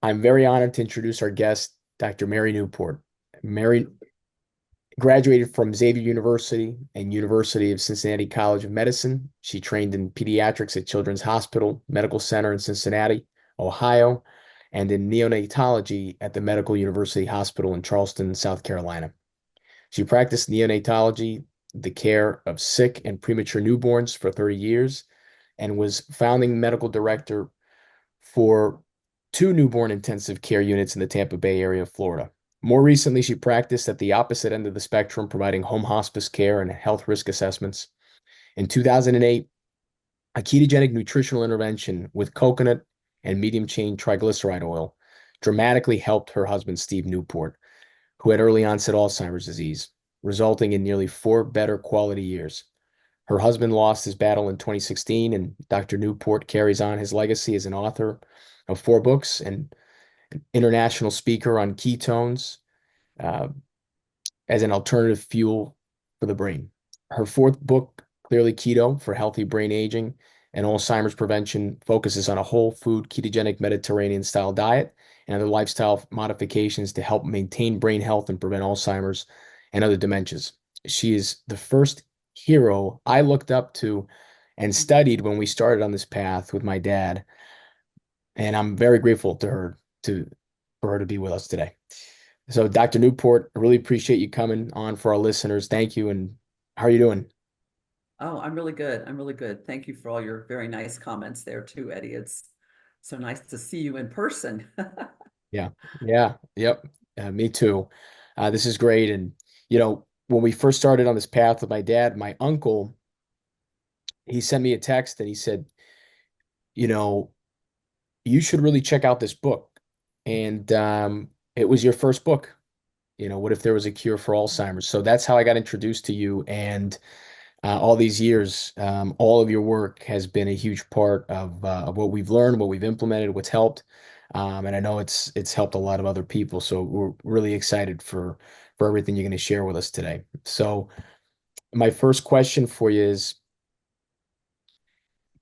I'm very honored to introduce our guest, Dr. Mary Newport. Mary graduated from Xavier University and University of Cincinnati College of Medicine. She trained in pediatrics at Children's Hospital Medical Center in Cincinnati, Ohio, and in neonatology at the Medical University Hospital in Charleston, South Carolina. She practiced neonatology, the care of sick and premature newborns for 30 years, and was founding medical director for two newborn intensive care units in the Tampa Bay area of Florida. More recently, she practiced at the opposite end of the spectrum, providing home hospice care and health risk assessments. In 2008, a ketogenic nutritional intervention with coconut and medium chain triglyceride oil dramatically helped her husband, Steve Newport, who had early onset Alzheimer's disease, resulting in nearly 4 better quality years. Her husband lost his battle in 2016, and Dr. Newport carries on his legacy as an author of 4 books and an international speaker on ketones uh, as an alternative fuel for the brain. Her fourth book, Clearly Keto for Healthy Brain Aging and Alzheimer's Prevention, focuses on a whole food ketogenic Mediterranean style diet and other lifestyle modifications to help maintain brain health and prevent Alzheimer's and other dementias. She is the first hero I looked up to and studied when we started on this path with my dad. And I'm very grateful to her to for her to be with us today. So, Dr. Newport, I really appreciate you coming on for our listeners. Thank you. And how are you doing? Oh, I'm really good. I'm really good. Thank you for all your very nice comments there too, Eddie. It's so nice to see you in person. Yeah. Yeah. Yep. Me too. This is great. And, when we first started on this path with my dad, my uncle, he sent me a text and he said, you know, you should really check out this book. And it was your first book. What if there was a cure for Alzheimer's? So that's how I got introduced to you. And all these years, all of your work has been a huge part of what we've learned, what we've implemented, what's helped. And I know it's helped a lot of other people. So we're really excited for everything you're going to share with us today. So my first question for you is,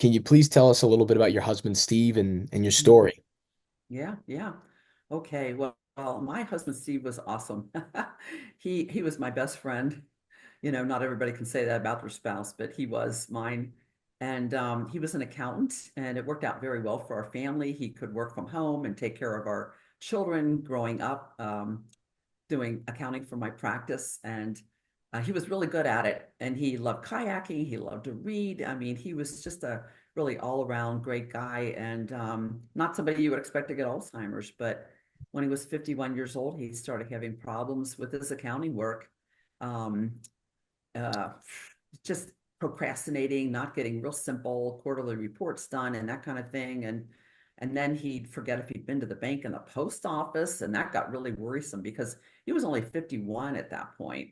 can you please tell us a little bit about your husband, Steve, and your Mhm. story? Yeah, yeah. Okay. Well, my husband Steve was awesome. He was my best friend. Not everybody can say that about their spouse, but he was mine. And he was an accountant, and it worked out very well for our family. He could work from home and take care of our children growing up. Doing accounting for my practice, and he was really good at it. And he loved kayaking. He loved to read. I mean, he was just a really all-around great guy, and not somebody you would expect to get Alzheimer's. But when he was 51 years old, he started having problems with his accounting work. Um, uh, just procrastinating, not getting real simple quarterly reports done and that kind of thing. And then he'd forget if he'd been to the bank and the post office, and that got really worrisome because he was only 51 at that point.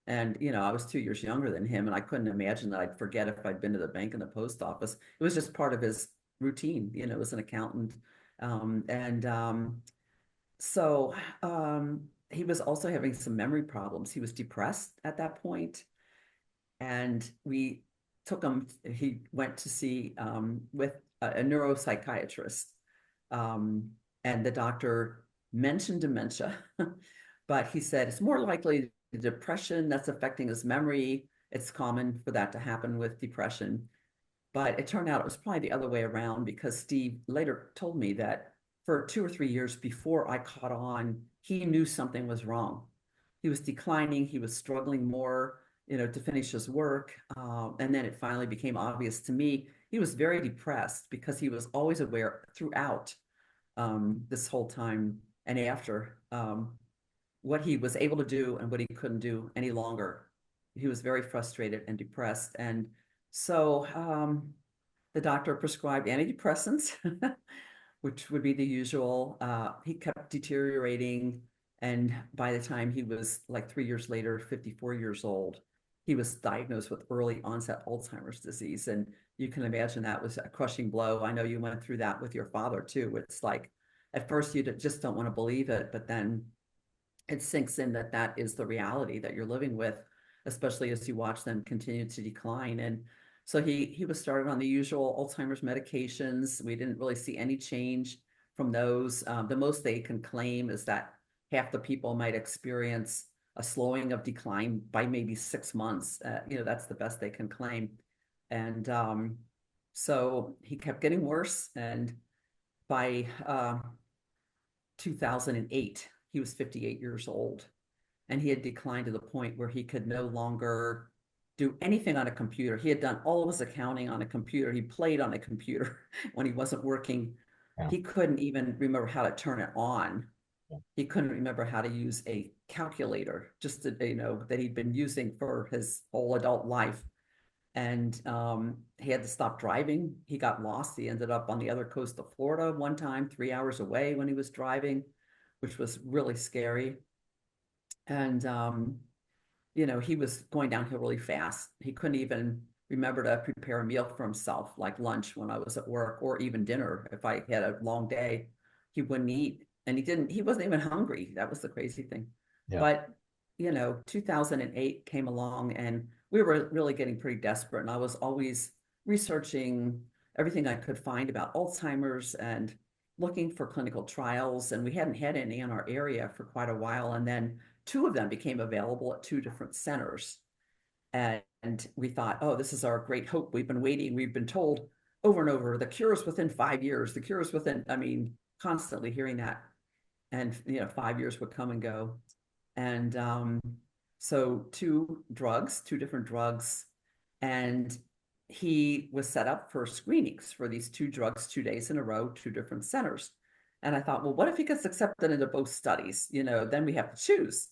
And I was 2 years younger than him, and I couldn't imagine that I'd forget if I'd been to the bank and the post office. It was just part of his routine, as an accountant. And so he was also having some memory problems. He was depressed at that point, and we took him. He went to see with a neuropsychiatrist, um, and the doctor mentioned dementia, but he said it's more likely depression that's affecting his memory. It's common for that to happen with depression, but it turned out it was probably the other way around because Steve later told me that for 2 or 3 years before I caught on, he knew something was wrong. He was declining, he was struggling more, to finish his work. And then it finally became obvious to me he was very depressed because he was always aware throughout this whole time and after what he was able to do and what he couldn't do any longer. He was very frustrated and depressed. And so the doctor prescribed antidepressants, which would be the usual. He kept deteriorating. And by the time he was like 3 years later, 54 years old, he was diagnosed with early onset Alzheimer's disease. And you can imagine that was a crushing blow. I know you went through that with your father too. It's like at first you just don't want to believe it, but then it sinks in that that is the reality that you're living with, especially as you watch them continue to decline. And so he was started on the usual Alzheimer's medications. We didn't really see any change from those. The most they can claim is that half the people might experience a slowing of decline by maybe 6 months. That's the best they can claim. And so he kept getting worse. And by 2008, he was 58 years old. And he had declined to the point where he could no longer do anything on a computer. He had done all of his accounting on a computer. He played on a computer when he wasn't working. Yeah. He couldn't even remember how to turn it on. Yeah. He couldn't remember how to use a calculator, just to, that he'd been using for his whole adult life. And he had to stop driving. He got lost. He ended up on the other coast of Florida one time, 3 hours away when he was driving, which was really scary. And he was going downhill really fast. He couldn't even remember to prepare a meal for himself, like lunch when I was at work, or even dinner. If I had a long day, he wouldn't eat. And he wasn't even hungry. That was the crazy thing. Yeah. But, 2008 came along and we were really getting pretty desperate. And I was always researching everything I could find about Alzheimer's and looking for clinical trials. And we hadn't had any in our area for quite a while. And then two of them became available at two different centers. And we thought, oh, this is our great hope. We've been waiting. We've been told over and over, the cure is within 5 years. The cure is within, constantly hearing that. And, 5 years would come and go. And so two different drugs. And he was set up for screenings for these two drugs 2 days in a row, two different centers. And I thought, well, what if he gets accepted into both studies? Then we have to choose.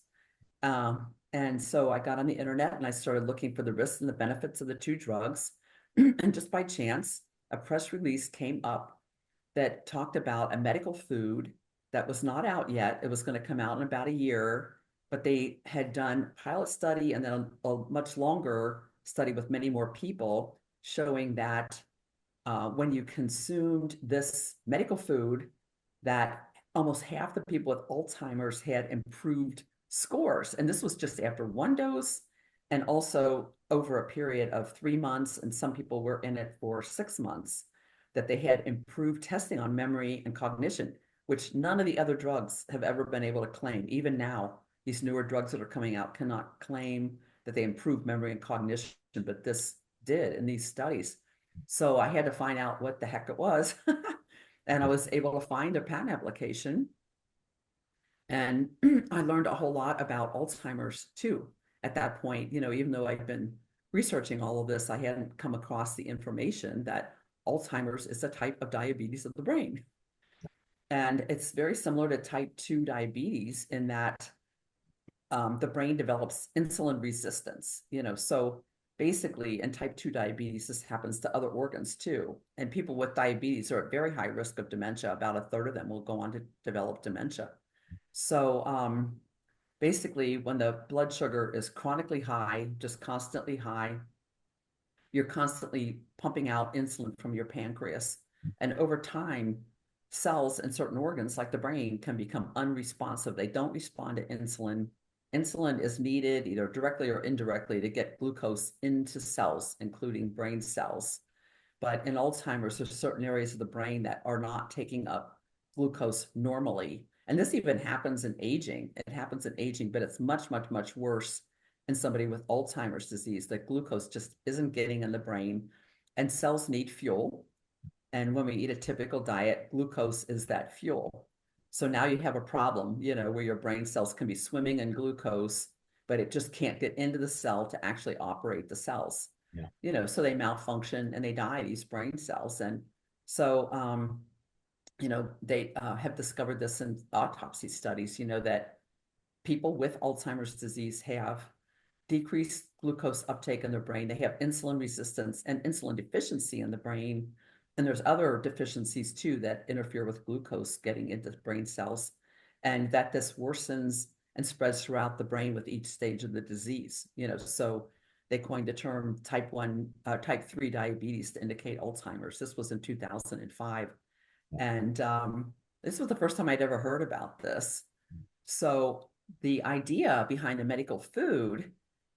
And so I got on the internet and I started looking for the risks and the benefits of the two drugs. And just by chance, a press release came up that talked about a medical food that was not out yet. It was going to come out in about a year, but they had done a pilot study and then a much longer study with many more people showing that when you consumed this medical food, that almost half the people with Alzheimer's had improved scores. And this was just after one dose and also over a period of 3 months. And some people were in it for 6 months, that they had improved testing on memory and cognition, which none of the other drugs have ever been able to claim. Even now, these newer drugs that are coming out cannot claim that they improve memory and cognition, but this did in these studies. So I had to find out what the heck it was. And I was able to find a patent application. And I learned a whole lot about Alzheimer's too. At that point, even though I'd been researching all of this, I hadn't come across the information that Alzheimer's is a type of diabetes of the brain. And it's very similar to type 2 diabetes in that the brain develops insulin resistance, so basically in type 2 diabetes, this happens to other organs too. And people with diabetes are at very high risk of dementia. About a third of them will go on to develop dementia. So basically, when the blood sugar is chronically high, just constantly high, you're constantly pumping out insulin from your pancreas. And over time, cells in certain organs, like the brain, can become unresponsive. They don't respond to insulin. Insulin is needed either directly or indirectly to get glucose into cells, including brain cells. But in Alzheimer's, there's certain areas of the brain that are not taking up glucose normally. And this even happens in aging. It happens in aging, but it's much, much, much worse in somebody with Alzheimer's disease. That glucose just isn't getting in the brain, and cells need fuel. And when we eat a typical diet, glucose is that fuel. So now you have a problem, where your brain cells can be swimming in glucose, but it just can't get into the cell to actually operate the cells. Yeah. So they malfunction and they die, these brain cells. And so, they have discovered this in autopsy studies, that people with Alzheimer's disease have decreased glucose uptake in their brain. They have insulin resistance and insulin deficiency in the brain. And there's other deficiencies too that interfere with glucose getting into brain cells, and that this worsens and spreads throughout the brain with each stage of the disease. So they coined the term type 3 diabetes to indicate Alzheimer's. This was in 2005. And this was the first time I'd ever heard about this. So the idea behind the medical food,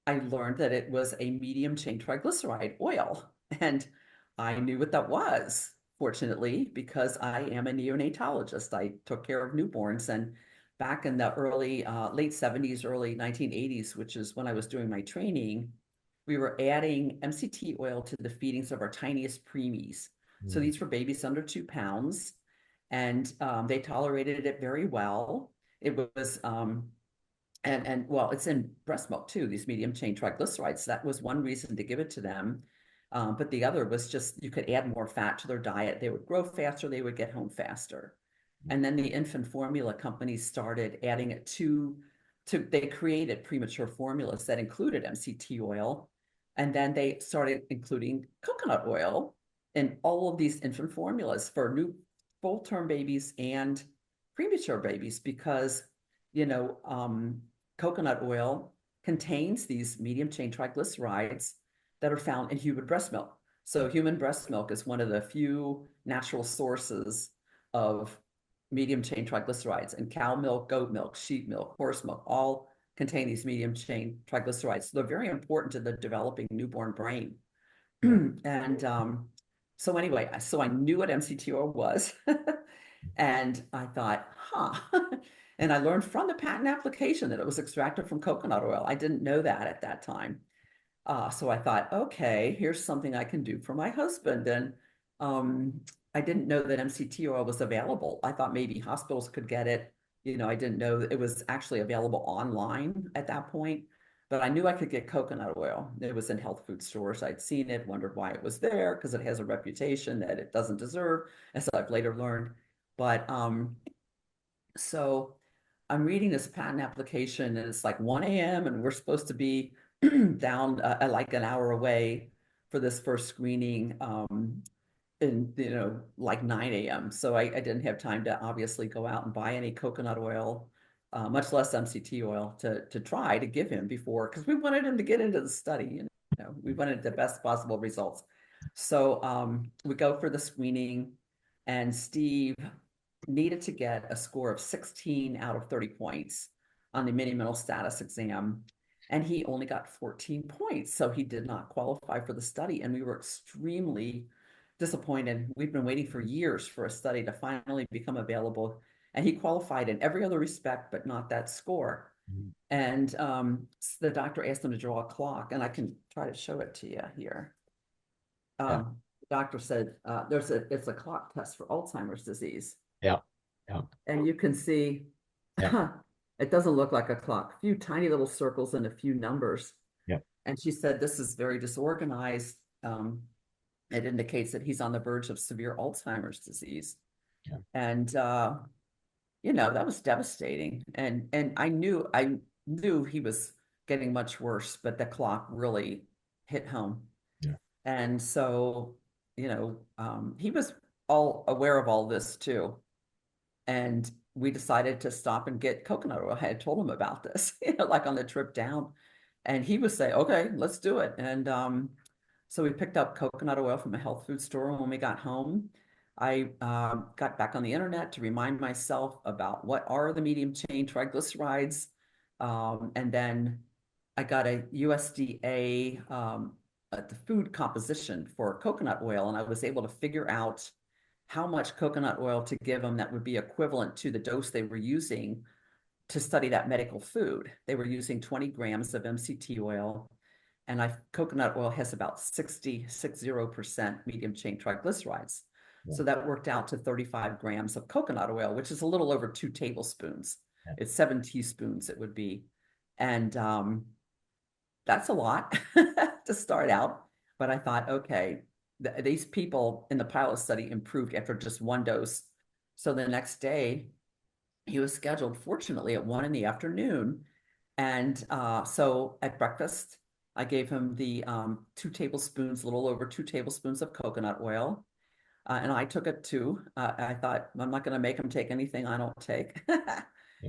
I learned that it was a medium chain triglyceride oil. And I knew what that was. fortunately, because I am a neonatologist. I took care of newborns, and back in the late 70s, early 1980s, which is when I was doing my training, we were adding MCT oil to the feedings of our tiniest preemies. So Mm. these were babies under 2 pounds, and they tolerated it very well. It was and well, it's in breast milk too, these medium chain triglycerides. That was one reason to give it to them. But the other was just you could add more fat to their diet. They would grow faster, they would get home faster. And then the infant formula companies started adding it they created premature formulas that included MCT oil. And then they started including coconut oil in all of these infant formulas for new full-term babies and premature babies because, you know, coconut oil contains these medium chain triglycerides that are found in human breast milk. So human breast milk is one of the few natural sources of medium chain triglycerides, and cow milk, goat milk, sheep milk, horse milk, all contain these medium chain triglycerides. So they're very important to the developing newborn brain. Yeah. And so anyway, so I knew what MCT oil was. And I thought, huh. And I learned from the patent application that it was extracted from coconut oil. I didn't know that at that time. So I thought, okay, here's something I can do for my husband. And um, I didn't know that MCT oil was available. I thought maybe hospitals could get it. You know, I didn't know that it was actually available online at that point, but I knew I could get coconut oil. It was in health food stores. I'd seen it, wondered why it was there because it has a reputation that it doesn't deserve, as I've later learned. But so I'm reading this patent application and it's like 1 a.m. and we're supposed to be down like an hour away for this first screening in, you know, like 9 a.m. So I didn't have time to obviously go out and buy any coconut oil, much less MCT oil to try to give him before, because we wanted him to get into the study, you know, we wanted the best possible results. So we go for the screening and Steve needed to get a score of 16 out of 30 points on the mini mental status exam. And he only got 14 points. So he did not qualify for the study. And we were extremely disappointed. We've been waiting for years for a study to finally become available. And he qualified in every other respect, but not that score. Mm. And the doctor asked him to draw a clock, and I can try to show it to you here. Yeah. The doctor said it's a clock test for Alzheimer's disease. Yeah. Yeah. And you can see Yeah. it doesn't look like a clock, a few tiny little circles and a few numbers. Yeah. And she said, this is very disorganized. It indicates that he's on the verge of severe Alzheimer's disease. Yeah. And, you know, that was devastating. And I knew he was getting much worse, but the clock really hit home. Yeah. And so, you know, he was all aware of all this too. And we decided to stop and get coconut oil. I had told him about this, you know, like on the trip down. And he would say, okay, let's do it. And so we picked up coconut oil from a health food store. And when we got home, I got back on the internet to remind myself about what are the medium chain triglycerides. And then I got a USDA, the food composition for coconut oil, and I was able to figure out how much coconut oil to give them that would be equivalent to the dose they were using to study that medical food. They were using 20 grams of MCT oil, and coconut oil has about 60% medium chain triglycerides. Yeah. So that worked out to 35 grams of coconut oil, which is a little over 2 tablespoons. Yeah. It's 7 teaspoons, it would be. And that's a lot to start out. But I thought, okay, these people in the pilot study improved after just one dose. So the next day, he was scheduled, fortunately, at 1 in the afternoon. And so at breakfast, I gave him the 2 tablespoons, a little over 2 tablespoons of coconut oil. And I took it too. I thought, I'm not going to make him take anything I don't take. Yeah.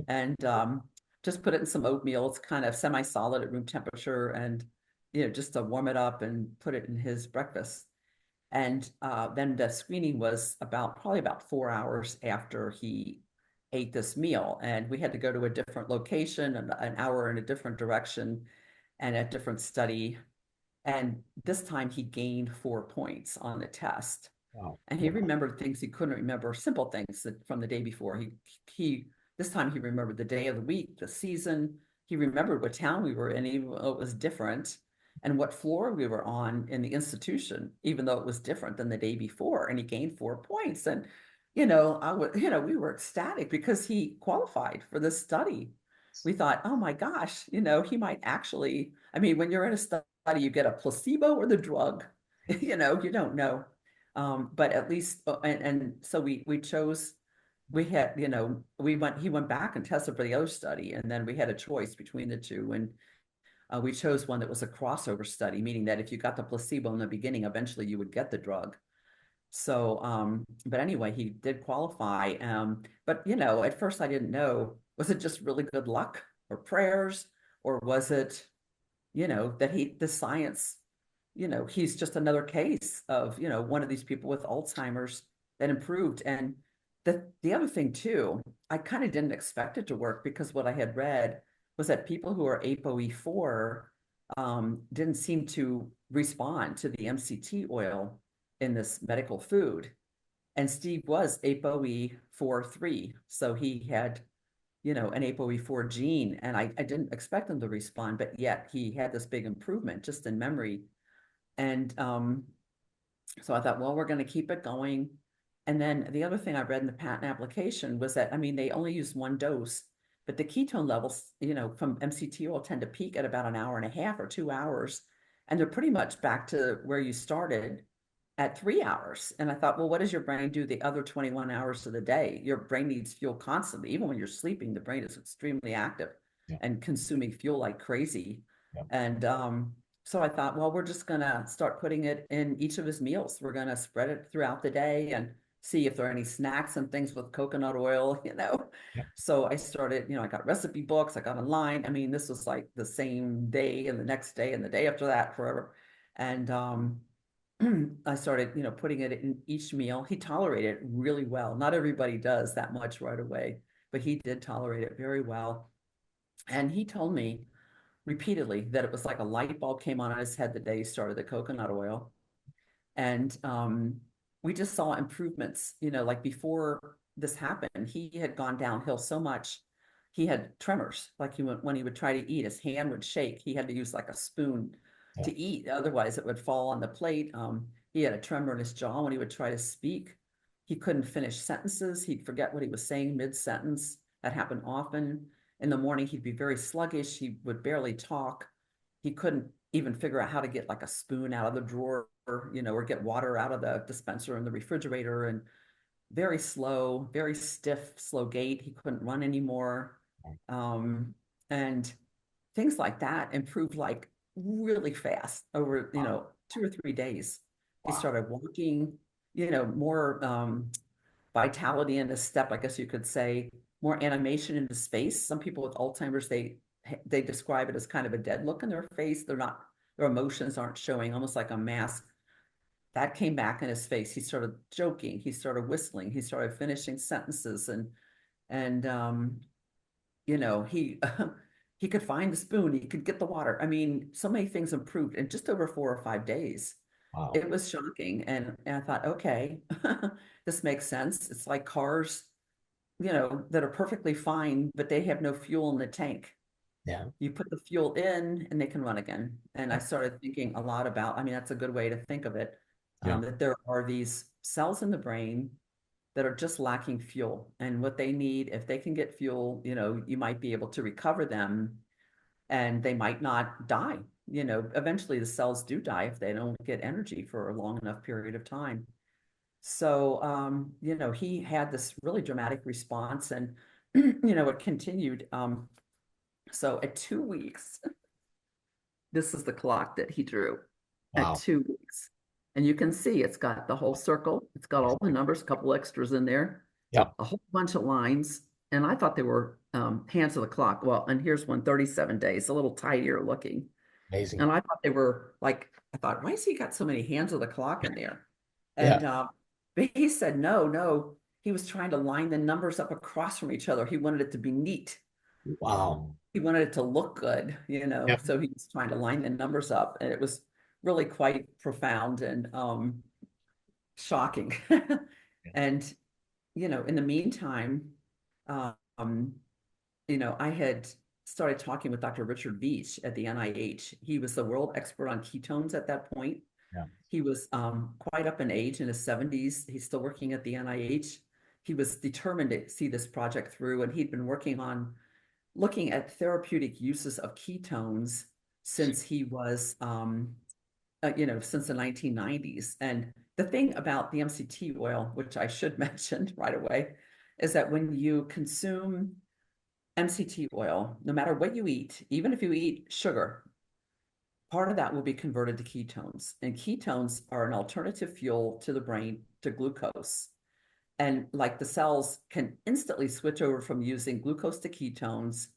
And just put it in some oatmeal. It's kind of semi-solid at room temperature, and just to warm it up and put it in his breakfast. And then the screening was probably about 4 hours after he ate this meal. And we had to go to a different location, an hour in a different direction, and a different study. And this time he gained 4 points on the test. Wow. And he remembered things he couldn't remember, simple things that from the day before. He this time he remembered the day of the week, the season. He remembered what town we were in, even though it was different, and what floor we were on in the institution, even though it was different than the day before. And he gained 4 points. And we were ecstatic because he qualified for this study. We thought, oh my gosh, he might actually. I mean, when you're in a study, you get a placebo or the drug. You don't know. But at least, and so we chose, we had, he went back and tested for the other study, and then we had a choice between the two. And we chose one that was a crossover study, meaning that if you got the placebo in the beginning, eventually you would get the drug. So, but anyway, he did qualify. But at first I didn't know, was it just really good luck or prayers, or was it, that the science, he's just another case of, one of these people with Alzheimer's that improved. And the other thing too, I kind of didn't expect it to work because what I had read was that people who are ApoE4 didn't seem to respond to the MCT oil in this medical food. And Steve was ApoE4/3, so he had an ApoE4 gene, and I didn't expect him to respond, but yet he had this big improvement just in memory. And so I thought, well, we're going to keep it going. And then the other thing I read in the patent application was that, I mean, they only use one dose, but the ketone levels, from MCT oil tend to peak at about an hour and a half or 2 hours. And they're pretty much back to where you started at 3 hours. And I thought, well, what does your brain do the other 21 hours of the day? Your brain needs fuel constantly. Even when you're sleeping, the brain is extremely active Yeah. and consuming fuel like crazy. Yeah. And so I thought, well, we're just going to start putting it in each of his meals. We're going to spread it throughout the day and see if there are any snacks and things with coconut oil. Yeah. So I started, I got recipe books, I got online. I mean, this was like the same day and the next day and the day after that forever. And I started, putting it in each meal. He tolerated it really well. Not everybody does that much right away, but he did tolerate it very well. And he told me repeatedly that it was like a light bulb came on in his head the day he started the coconut oil. And we just saw improvements, like before this happened, he had gone downhill so much. He had tremors, like when he would try to eat, his hand would shake. He had to use like a spoon Yeah. to eat, otherwise it would fall on the plate. He had a tremor in his jaw when he would try to speak. He couldn't finish sentences. He'd forget what he was saying mid-sentence. That happened often. In the morning, he'd be very sluggish. He would barely talk. He couldn't even figure out how to get like a spoon out of the drawer, or get water out of the dispenser in the refrigerator. And very slow, very stiff, slow gait. He couldn't run anymore. And things like that improved like really fast over, Wow. 2 or 3 days. He Wow. started walking, more vitality in his step, I guess you could say, more animation in his face. Some people with Alzheimer's, they describe it as kind of a dead look in their face. Their emotions aren't showing, almost like a mask. That came back in his face. He started joking. He started whistling. He started finishing sentences, and he he could find the spoon. He could get the water. I mean, so many things improved in just over 4 or 5 days. Wow. It was shocking, and I thought, okay, this makes sense. It's like cars, that are perfectly fine, but they have no fuel in the tank. Yeah. You put the fuel in and they can run again. And I started thinking a lot about, I mean, that's a good way to think of it, Yeah. that there are these cells in the brain that are just lacking fuel. And what they need, if they can get fuel, you might be able to recover them and they might not die. Eventually the cells do die if they don't get energy for a long enough period of time. So, he had this really dramatic response and, it continued. So at 2 weeks, this is the clock that he drew at Wow. 2 weeks. And you can see it's got the whole circle. It's got all the numbers, a couple extras in there, Yeah. a whole bunch of lines. And I thought they were hands of the clock. Well, and here's one, 37 days, a little tidier looking. Amazing. And I thought they were like, I thought, why has he got so many hands of the clock in there? Yeah. And but he said, no, no. He was trying to line the numbers up across from each other. He wanted it to be neat. Wow. He wanted it to look good, Yeah. so he was trying to line the numbers up, and it was really quite profound. And shocking. And, in the meantime, um, I had started talking with Dr. Richard Veach at the NIH. He was the world expert on ketones at that point. Yeah. He was quite up in age in his 70s. He's still working at the NIH. He was determined to see this project through, and he'd been working on looking at therapeutic uses of ketones since he was, since the 1990s. And the thing about the MCT oil, which I should mention right away, is that when you consume MCT oil, no matter what you eat, even if you eat sugar, part of that will be converted to ketones. And ketones are an alternative fuel to the brain to glucose. And like the cells can instantly switch over from using glucose to ketones.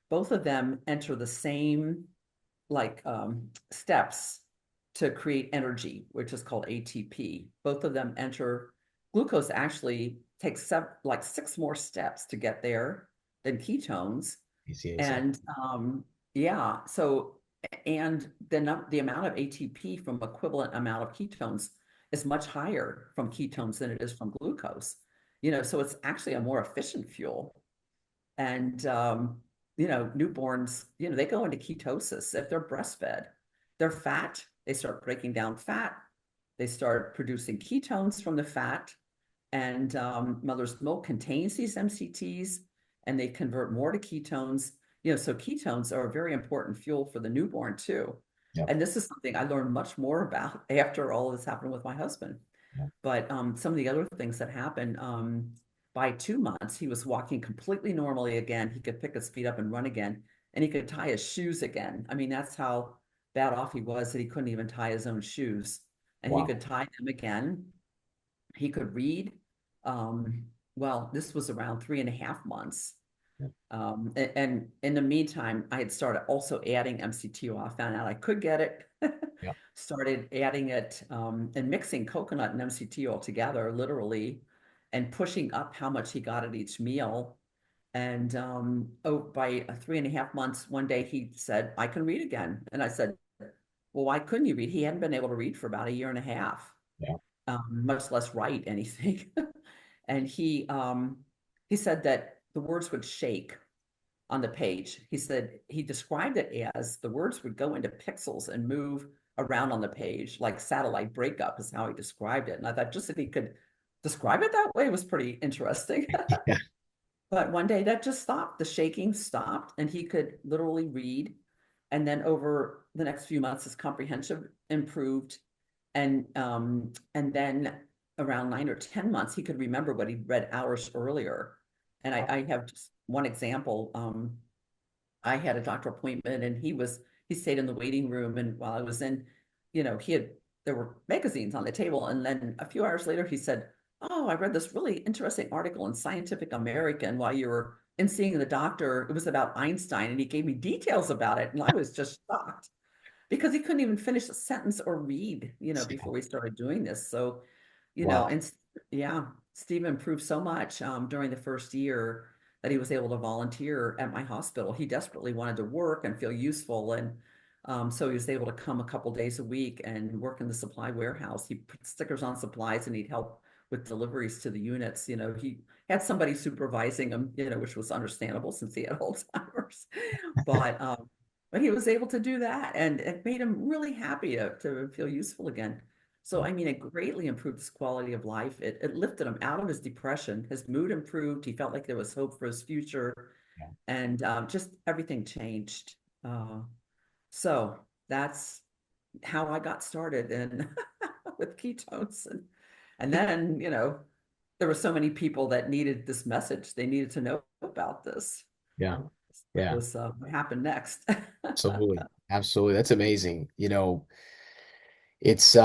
Both of them enter the same steps to create energy, which is called ATP. Both of them enter. Glucose actually takes like six more steps to get there than ketones. PCAs. And yeah, so and the amount of ATP from equivalent amount of ketones is much higher from ketones than it is from glucose. So it's actually a more efficient fuel. And newborns, they go into ketosis if they're breastfed. They're fat, they start breaking down fat, they start producing ketones from the fat, and mother's milk contains these MCTs, and they convert more to ketones. So ketones are a very important fuel for the newborn too. Yep. And this is something I learned much more about after all of this happened with my husband. Yep. But some of the other things that happened, by 2 months, he was walking completely normally again. He could pick his feet up and run again, and he could tie his shoes again. I mean, that's how bad off he was that he couldn't even tie his own shoes. And he Wow. could tie them again. He could read. Um, well, this was around 3.5 months. Yep. And in the meantime, I had started also adding MCT oil. I found out I could get it. Yep. Started adding it and mixing coconut and MCT oil together, literally, and pushing up how much he got at each meal. And by 3.5 months, one day he said, I can read again. And I said, well, why couldn't you read? He hadn't been able to read for about a year and a half, Yeah. much less write anything. And he said that the words would shake on the page. He said he described it as the words would go into pixels and move around on the page, like satellite breakup is how he described it. And I thought just if he could describe it that way was pretty interesting. Yeah. But one day that just stopped. The shaking stopped, and he could literally read. And then over the next few months, his comprehension improved. And then around 9 or 10 months, he could remember what he'd read hours earlier. And I have just one example. I had a doctor appointment, and he stayed in the waiting room. And while I was in, there were magazines on the table. And then a few hours later, he said, oh, I read this really interesting article in Scientific American while you were in seeing the doctor. It was about Einstein, and he gave me details about it. And I was just shocked because he couldn't even finish a sentence or read, before we started doing this. So, Wow. and yeah, Steve improved so much during the first year that he was able to volunteer at my hospital. He desperately wanted to work and feel useful. And so he was able to come a couple days a week and work in the supply warehouse. He put stickers on supplies and he'd help with deliveries to the units. He had somebody supervising him, which was understandable since he had Alzheimer's. But but he was able to do that, and it made him really happy to feel useful again. So, I mean, it greatly improved his quality of life. It lifted him out of his depression. His mood improved. He felt like there was hope for his future, Yeah. and just everything changed. So that's how I got started in with ketones. And then, there were so many people that needed this message. They needed to know about this. Yeah. That Yeah. was what happened next. Absolutely. Absolutely. That's amazing. It's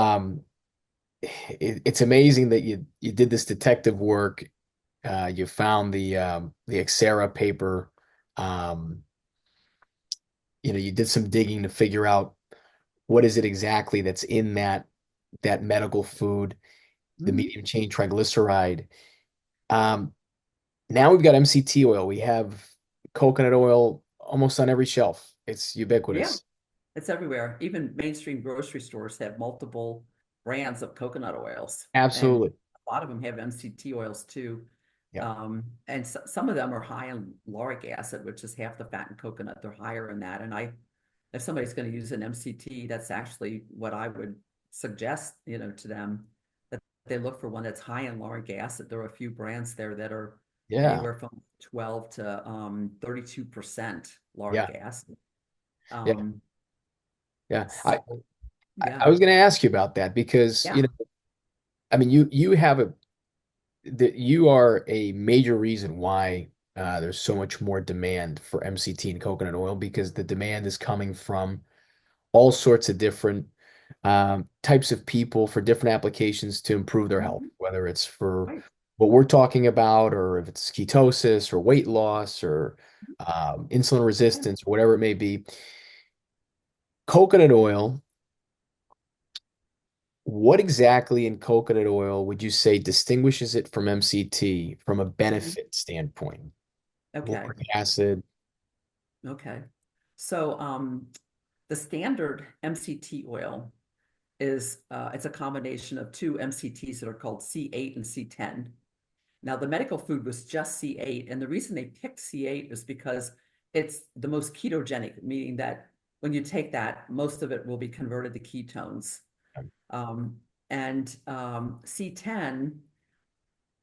it's amazing that you did this detective work. You found the Xera paper. Um, you did some digging to figure out what is it exactly that's in that medical food, the Mhm. medium chain triglyceride. Um, Now we've got MCT oil. We have coconut oil almost on every shelf. It's Yeah, ubiquitous. it's everywhere. Even mainstream grocery stores have multiple brands of coconut oils, and Absolutely. a lot of them have MCT oils too. Yeah. And some of them are high in lauric acid, which is half the fat in coconut. They're higher in that. And if somebody's going to use an MCT, that's actually what I would suggest, to them, that they look for one that's high in lauric acid. There are a few brands there that are Yeah. anywhere from 12 to 32% Yeah. lauric acid. Yeah. Um, Yeah. so I yeah. was going to ask you about that because, Yeah. I mean, you have you are a major reason why there's so much more demand for MCT and coconut oil because the demand is coming from all sorts of different types of people for different applications to improve their health, Mhm. whether it's for Right. what we're talking about, or if it's ketosis or weight loss or insulin Yeah. resistance or whatever it may be. Coconut oil, what exactly in coconut oil would you say distinguishes it from MCT from a Mhm. benefit standpoint? Okay. Lauric acid. Okay. So the standard MCT oil is it's a combination of two MCTs that are called C8 and C10. Now, the medical food was just C8, and the reason they picked C8 is because it's the most ketogenic, meaning that when you take that, most of it will be converted to ketones. Um, and C10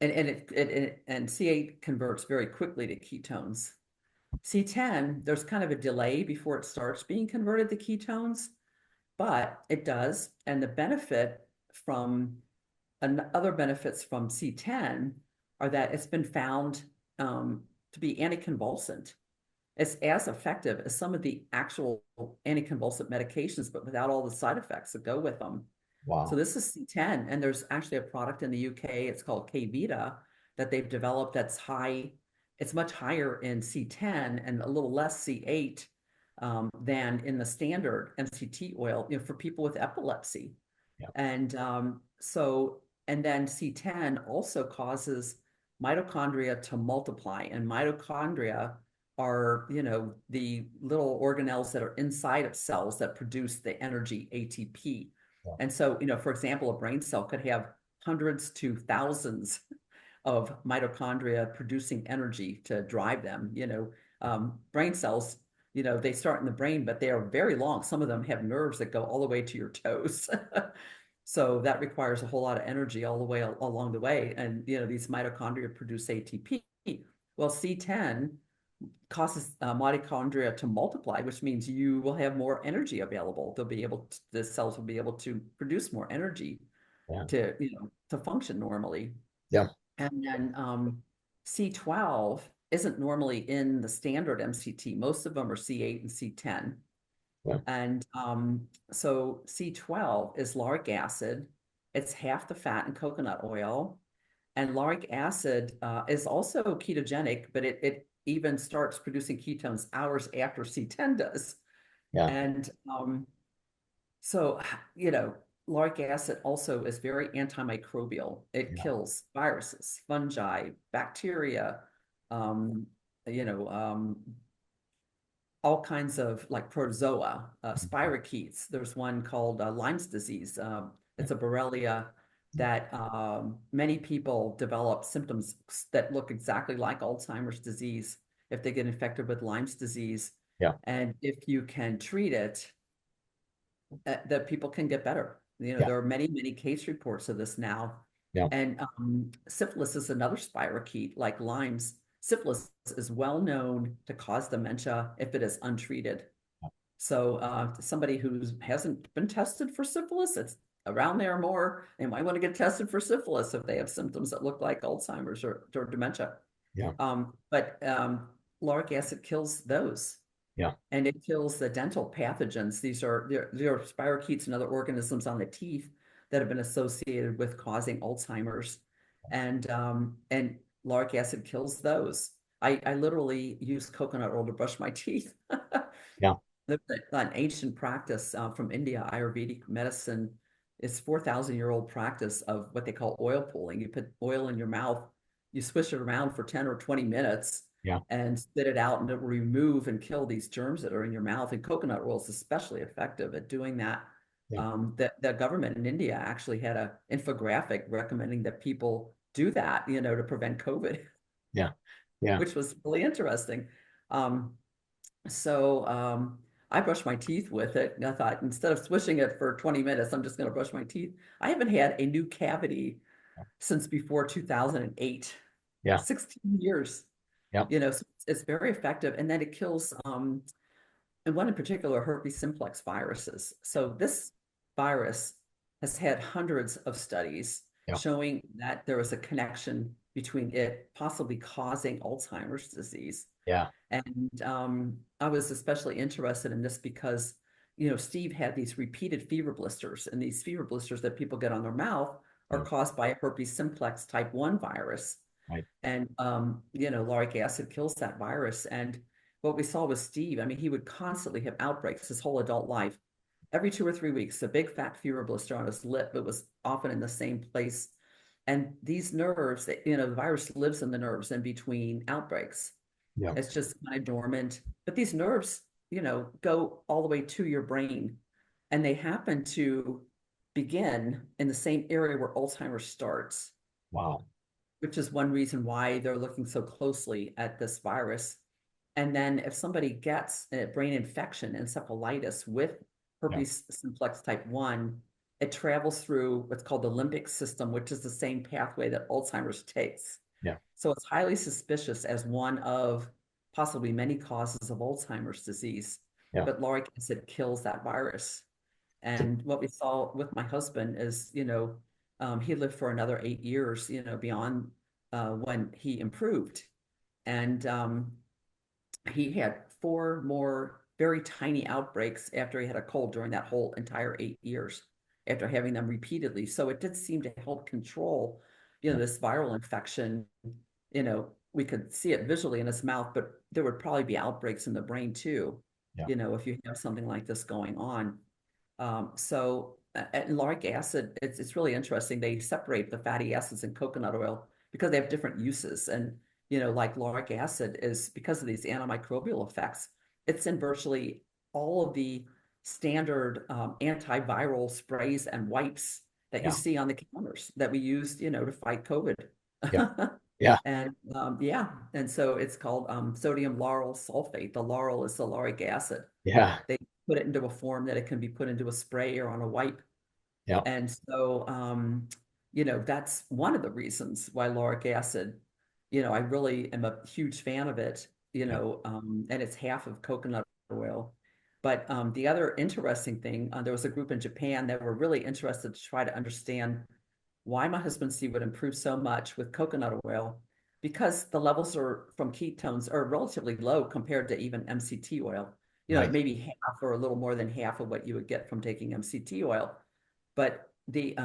and C8 converts very quickly to ketones. C10, there's kind of a delay before it starts being converted to ketones, but it does. And the benefit from and other benefits from C10 are that it's been found to be anticonvulsant. It's as effective as some of the actual anticonvulsant medications, but without all the side effects that go with them. So Wow. this is C10, and there's actually a product in the UK, it's called Kvita, that they've developed that's high, it's much higher in C10 and a little less C8 than in the standard MCT oil, for people with epilepsy. Yeah. And and then C10 also causes mitochondria to multiply. And mitochondria are, the little organelles that are inside of cells that produce the energy ATP. Yeah. And so, for example, a brain cell could have hundreds to thousands of mitochondria producing energy to drive them. Brain cells, they start in the brain, but they are very long. Some of them have nerves that go all the way to your toes. So that requires a whole lot of energy all the way along the way. And, these mitochondria produce ATP. Well, C10 causes mitochondria to multiply, which means you will have more energy available. The cells will be able to produce more energy Yeah. to function normally. Yeah. And then C12 isn't normally in the standard MCT. Most of them are C8 and C10. Yeah. And so C12 is lauric acid. It's half the fat in coconut oil. And lauric acid is also ketogenic, but it even starts producing ketones hours after C10 does. Yeah. And so, lauric acid also is very antimicrobial. It Yeah. kills viruses, fungi, bacteria, um, you know, um, all kinds of like protozoa, spirochetes. There's one called Lyme's disease. It's a Borrelia that many people develop symptoms that look exactly like Alzheimer's disease if they get infected with Lyme's disease. Yeah. And if you can treat it, that people can get better. Yeah. There are many, many case reports of this now. Yeah. And syphilis is another spirochete like Lyme's. Syphilis is well known to cause dementia if it is untreated. So somebody who hasn't been tested for syphilis, it's around there more, they might want to get tested for syphilis if they have symptoms that look like Alzheimer's or dementia. Yeah. But lauric acid kills those, Yeah. and it kills the dental pathogens. There are spirochetes and other organisms on the teeth that have been associated with causing Alzheimer's, and lauric acid kills those. I literally use coconut oil to brush my teeth. Yeah. An ancient practice from India, Ayurvedic medicine. It's 4,000-year-old practice of what they call oil pulling. You put oil in your mouth, you swish it around for 10 or 20 minutes Yeah. and spit it out, and it will remove and kill these germs that are in your mouth. And coconut oil is especially effective at doing that. Yeah. The government in India actually had an infographic recommending that people do that, to prevent COVID, Yeah. Yeah. which was really interesting. Um, so I brushed my teeth with it. And I thought, instead of swishing it for 20 minutes, I'm just going to brush my teeth. I haven't had a new cavity since before 2008, Yeah. 16 years, Yeah. so it's very effective. And then it kills, and one in particular, herpes simplex viruses. So this virus has had hundreds of studies Yeah. showing that there is a connection between it possibly causing Alzheimer's disease. Yeah. And I was especially interested in this because, Steve had these repeated fever blisters, and these fever blisters that people get on their mouth are Mm. caused by a herpes simplex type 1 virus. Right. And, lauric acid kills that virus. And what we saw with Steve, I mean, he would constantly have outbreaks his whole adult life. Every 2 or 3 weeks, a big fat fever blister on his lip. It was often in the same place. And these nerves, the virus lives in the nerves in between outbreaks. Yeah. It's just kind of dormant. But these nerves, go all the way to your brain. And they happen to begin in the same area where Alzheimer's starts, Wow. which is one reason why they're looking so closely at this virus. And then if somebody gets a brain infection, encephalitis with Yeah. herpes simplex type 1, it travels through what's called the limbic system, which is the same pathway that Alzheimer's takes. Yeah. So it's highly suspicious as one of possibly many causes of Alzheimer's disease. Yeah. But lauric acid kills that virus. And what we saw with my husband is, he lived for another 8 years, beyond when he improved. And he had 4 more very tiny outbreaks after he had a cold during that whole entire 8 years, after having them repeatedly. So it did seem to help control, Yeah. this viral infection. We could see it visually in his mouth, but there would probably be outbreaks in the brain too, Yeah. if you have something like this going on. And lauric acid, it's really interesting. They separate the fatty acids in coconut oil because they have different uses. And, like lauric acid is, because of these antimicrobial effects, it's in virtually all of the standard antiviral sprays and wipes that you Yeah. see on the counters that we used, to fight COVID. Yeah. Yeah. And yeah, and so it's called sodium lauryl sulfate. The lauryl is the lauric acid. Yeah. They put it into a form that it can be put into a spray or on a wipe. Yeah. And so, that's one of the reasons why lauric acid, I really am a huge fan of it, Yeah. And it's half of coconut oil. But the other interesting thing, there was a group in Japan that were really interested to try to understand why my husband Steve would improve so much with coconut oil, because the levels from ketones are relatively low compared to even MCT oil. Right. Maybe half or a little more than half of what you would get from taking MCT oil. But the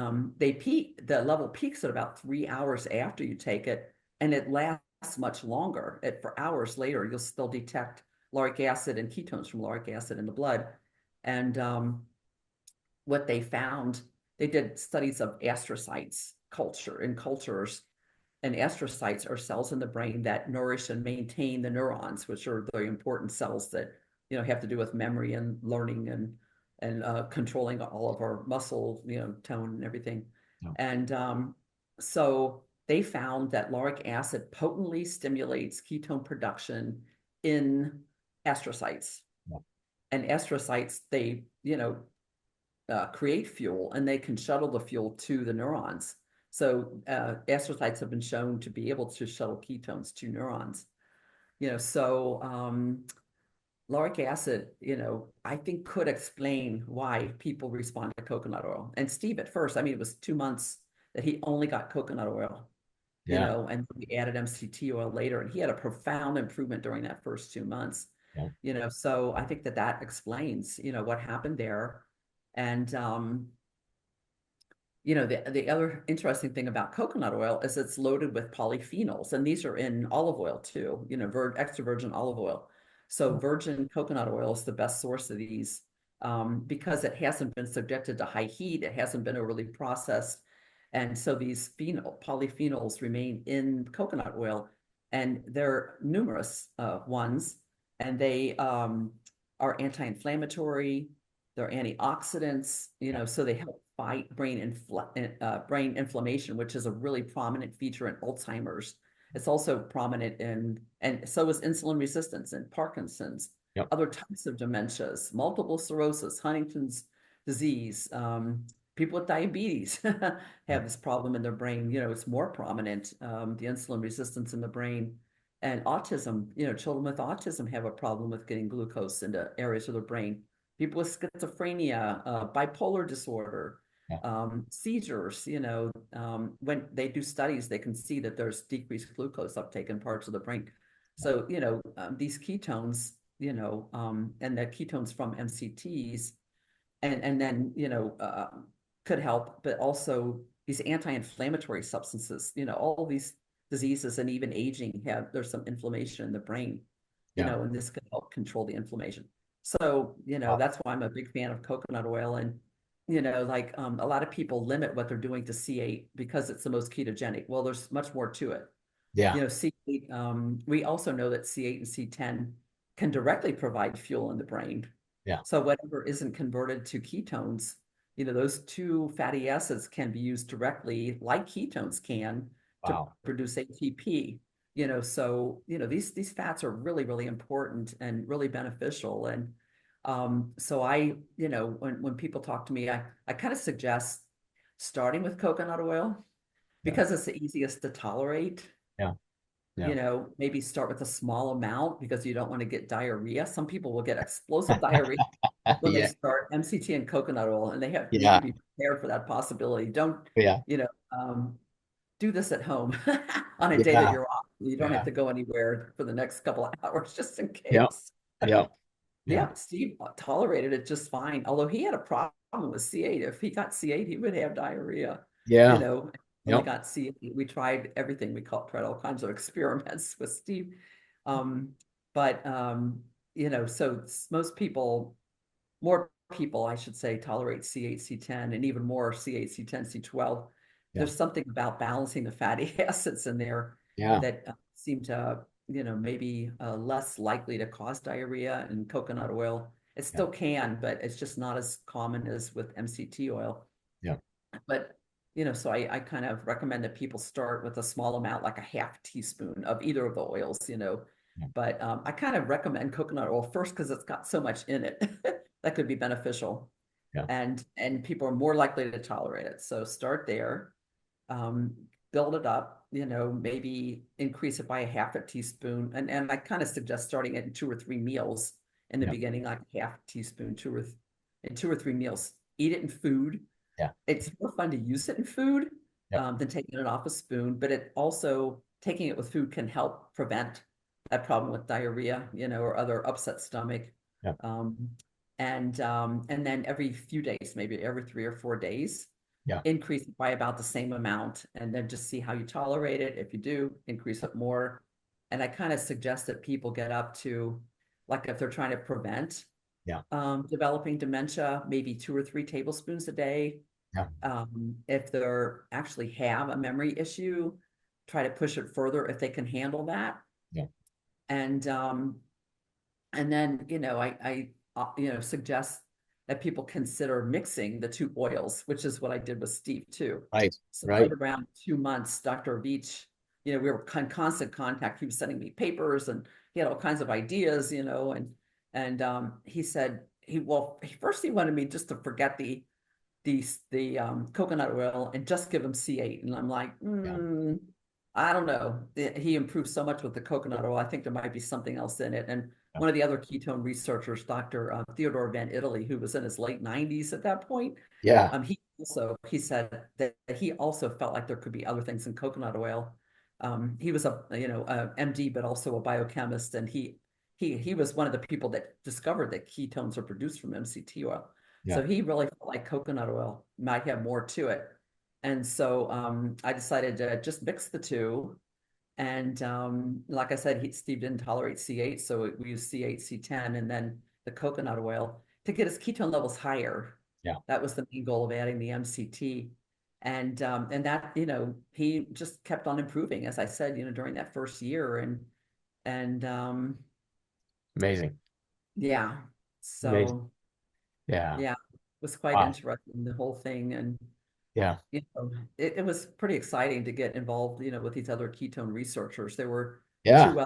level peaks at about 3 hours after you take it, and it lasts much longer. For hours later, you'll still detect lauric acid and ketones from lauric acid in the blood. And what they found, they did studies of astrocytes cultures, and astrocytes are cells in the brain that nourish and maintain the neurons, which are very important cells that have to do with memory and learning and controlling all of our muscle tone and everything. Yeah. And so they found that lauric acid potently stimulates ketone production in astrocytes. Yeah. And astrocytes, they create fuel, and they can shuttle the fuel to the neurons. So astrocytes have been shown to be able to shuttle ketones to neurons. So lauric acid, I think could explain why people respond to coconut oil. And Steve, at first, I mean, it was 2 months that he only got coconut oil, Yeah. and we added MCT oil later, and he had a profound improvement during that first 2 months. Yeah. So I think that explains, what happened there. And the other interesting thing about coconut oil is it's loaded with polyphenols, and these are in olive oil too, extra virgin olive oil. So virgin coconut oil is the best source of these, because it hasn't been subjected to high heat, it hasn't been overly processed. And so these polyphenols remain in coconut oil, and there are numerous ones, and they are anti-inflammatory. they're antioxidants, Yeah. so they help fight brain inflammation, which is a really prominent feature in Alzheimer's. It's also prominent and so is insulin resistance and Parkinson's, Yep. other types of dementias, multiple sclerosis, Huntington's disease, people with diabetes have Yep. this problem in their brain. It's more prominent, the insulin resistance in the brain. And autism, children with autism have a problem with getting glucose into areas of their brain. People with schizophrenia, bipolar disorder, Yeah. seizures, when they do studies, they can see that there's decreased glucose uptake in parts of the brain. So, these ketones, and the ketones from MCTs, and then, could help, but also these anti-inflammatory substances, all these diseases and even aging there's some inflammation in the brain, Yeah. and this can help control the inflammation. So, Wow. that's why I'm a big fan of coconut oil. And, like a lot of people limit what they're doing to C8 because it's the most ketogenic. Well, there's much more to it. Yeah. C8, we also know that C8 and C10 can directly provide fuel in the brain. Yeah. So whatever isn't converted to ketones, those two fatty acids can be used directly, like ketones can, to Wow. produce ATP. So these fats are really, really important and really beneficial. And so when people talk to me, I kind of suggest starting with coconut oil Yeah. because it's the easiest to tolerate. Yeah. Yeah. Maybe start with a small amount because you don't want to get diarrhea. Some people will get explosive diarrhea when they Yeah. start MCT and coconut oil, and they need to Yeah. be prepared for that possibility. Don't, Yeah. you know, do this at home on a day that Yeah. you're off. You don't have Yeah. to go anywhere for the next couple of hours just in Yeah. case. Yeah. Yeah. Yeah, Steve tolerated it just fine. Although he had a problem with C8. If he got C8, he would have diarrhea. You Yeah. know, when we Yep. got C8, we tried everything. Tried all kinds of experiments with Steve. Um, but so most people, more people, I should say, tolerate C8, C10, and even more C8, C10, C12. Yeah. There's something about balancing the fatty acids in there Yeah. that seem to, maybe less likely to cause diarrhea. And coconut oil, it Yeah. still can, but it's just not as common as with MCT oil. Yeah. But, so I kind of recommend that people start with a small amount, like a half teaspoon of either of the oils. Yeah. But I kind of recommend coconut oil first because it's got so much in it that could be beneficial, Yeah. and people are more likely to tolerate it. So start there, um, build it up, maybe increase it by a half a teaspoon. And I kind of suggest starting it in 2 or 3 meals in the Yeah. beginning, like half a teaspoon, in 2 or 3 meals. Eat it in food. Yeah. It's more fun to use it in food Yep. than taking it off a spoon, but it also, taking it with food can help prevent that problem with diarrhea, or other upset stomach. Yep. Um, and then every few days, maybe every 3 or 4 days, Yeah. increase it by about the same amount, and then just see how you tolerate it. If you do, increase it more. And I kind of suggest that people get up to, like, if they're trying to prevent Yeah. developing dementia, maybe 2 or 3 tablespoons a day. Yeah. If they're actually have a memory issue, try to push it further if they can handle that. Yeah. And then, I suggest that people consider mixing the two oils, which is what I did with Steve too. Right. So right Right. around 2 months, Dr. Beach, we were in constant contact. He was sending me papers and he had all kinds of ideas, and he said first he wanted me just to forget the coconut oil and just give him C8. And I'm like, Yeah. I don't know. He improved so much with the coconut oil. I think there might be something else in it. And Yeah. one of the other ketone researchers, Dr. Theodore Van Italy, who was in his late 90s at that point, Yeah. he said that he also felt like there could be other things in coconut oil. He was a MD, but also a biochemist, and he was one of the people that discovered that ketones are produced from MCT oil. Yeah. So he really felt like coconut oil might have more to it. And so I decided to just mix the two. And like I said, Steve didn't tolerate C8, so we used C8, C10, and then the coconut oil to get his ketone levels higher. Yeah. That was the main goal of adding the MCT. And that, he just kept on improving, as I said, during that first year. And Amazing. yeah, Amazing. so Yeah. Yeah, it was quite Wow. interesting, the whole thing. And, Yeah. it was pretty exciting to get involved, with these other ketone researchers. There were Yeah. two,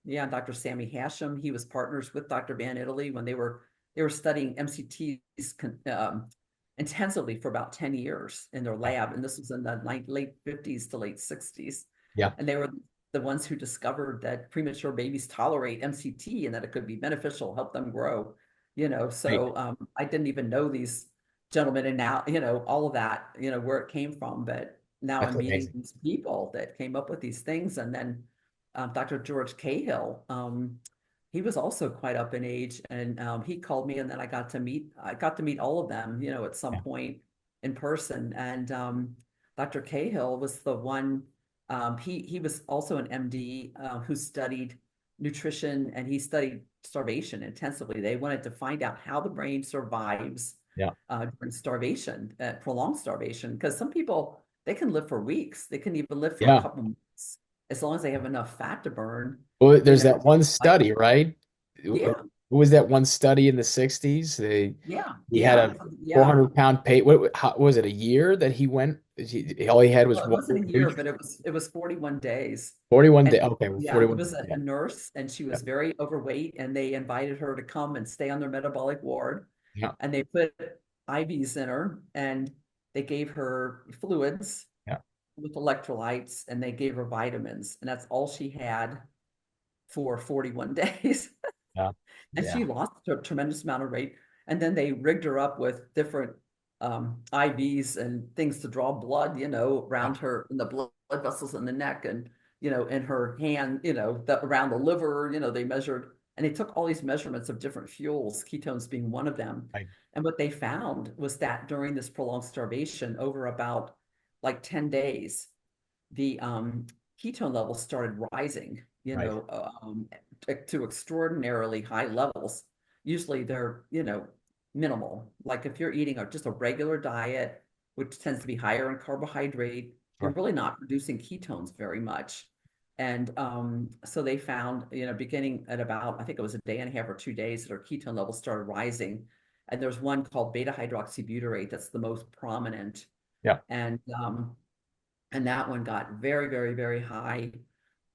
yeah, Dr. Sammy Hashem, he was partners with Dr. Van Italy when they were studying MCTs intensively for about 10 years in their Yeah. lab. And this was in the late 50s to late 60s. Yeah. And they were the ones who discovered that premature babies tolerate MCT and that it could be beneficial, help them grow. Right. So I didn't even know these gentlemen, and now all of that, where it came from. But now That's I'm meeting amazing. these people that came up with these things. And then Dr. George Cahill, he was also quite up in age, and he called me, and then I got to meet all of them, at some Yeah. point in person. And Dr. Cahill was the one. He was also an MD who studied nutrition, and he studied starvation intensively. They wanted to find out how the brain survives Yeah. during starvation, prolonged starvation, because some people, they can live for weeks. They can even live for a Yeah. couple months as long as they have enough fat to burn. Well, You there's know, that one like study, right? Who yeah, was that one study in the 60s? yeah, He had yeah, a yeah. 400-pound pay. How, was it a year that he went? All he had was Well, it what? wasn't a year, but it was 41 days. 41 And days. Okay, well, yeah, it 41 was days. a Yeah. nurse, and she Yeah. was very overweight, and they invited her to come and stay on their metabolic ward. Yeah. And they put IVs in her, and they gave her fluids Yeah. with electrolytes, and they gave her vitamins, and that's all she had for 41 days. Yeah. And she Yeah. lost a tremendous amount of weight. And then they rigged her up with different IVs and things to draw blood, Yeah. around her, in the blood vessels in the neck, and in her hand, around the liver. They measured, and they took all these measurements of different fuels, ketones being one of them. Right. And what they found was that during this prolonged starvation, over about like 10 days, the ketone levels started rising, Right. to extraordinarily high levels. Usually they're, minimal. Like if you're eating just a regular diet, which tends to be higher in carbohydrate, you're Sure. really not producing ketones very much. And so they found, beginning at about, I think it was a day and a half or 2 days, that our ketone levels started rising. And there's one called beta hydroxybutyrate that's the most prominent. Yeah. And that one got very, very, very high.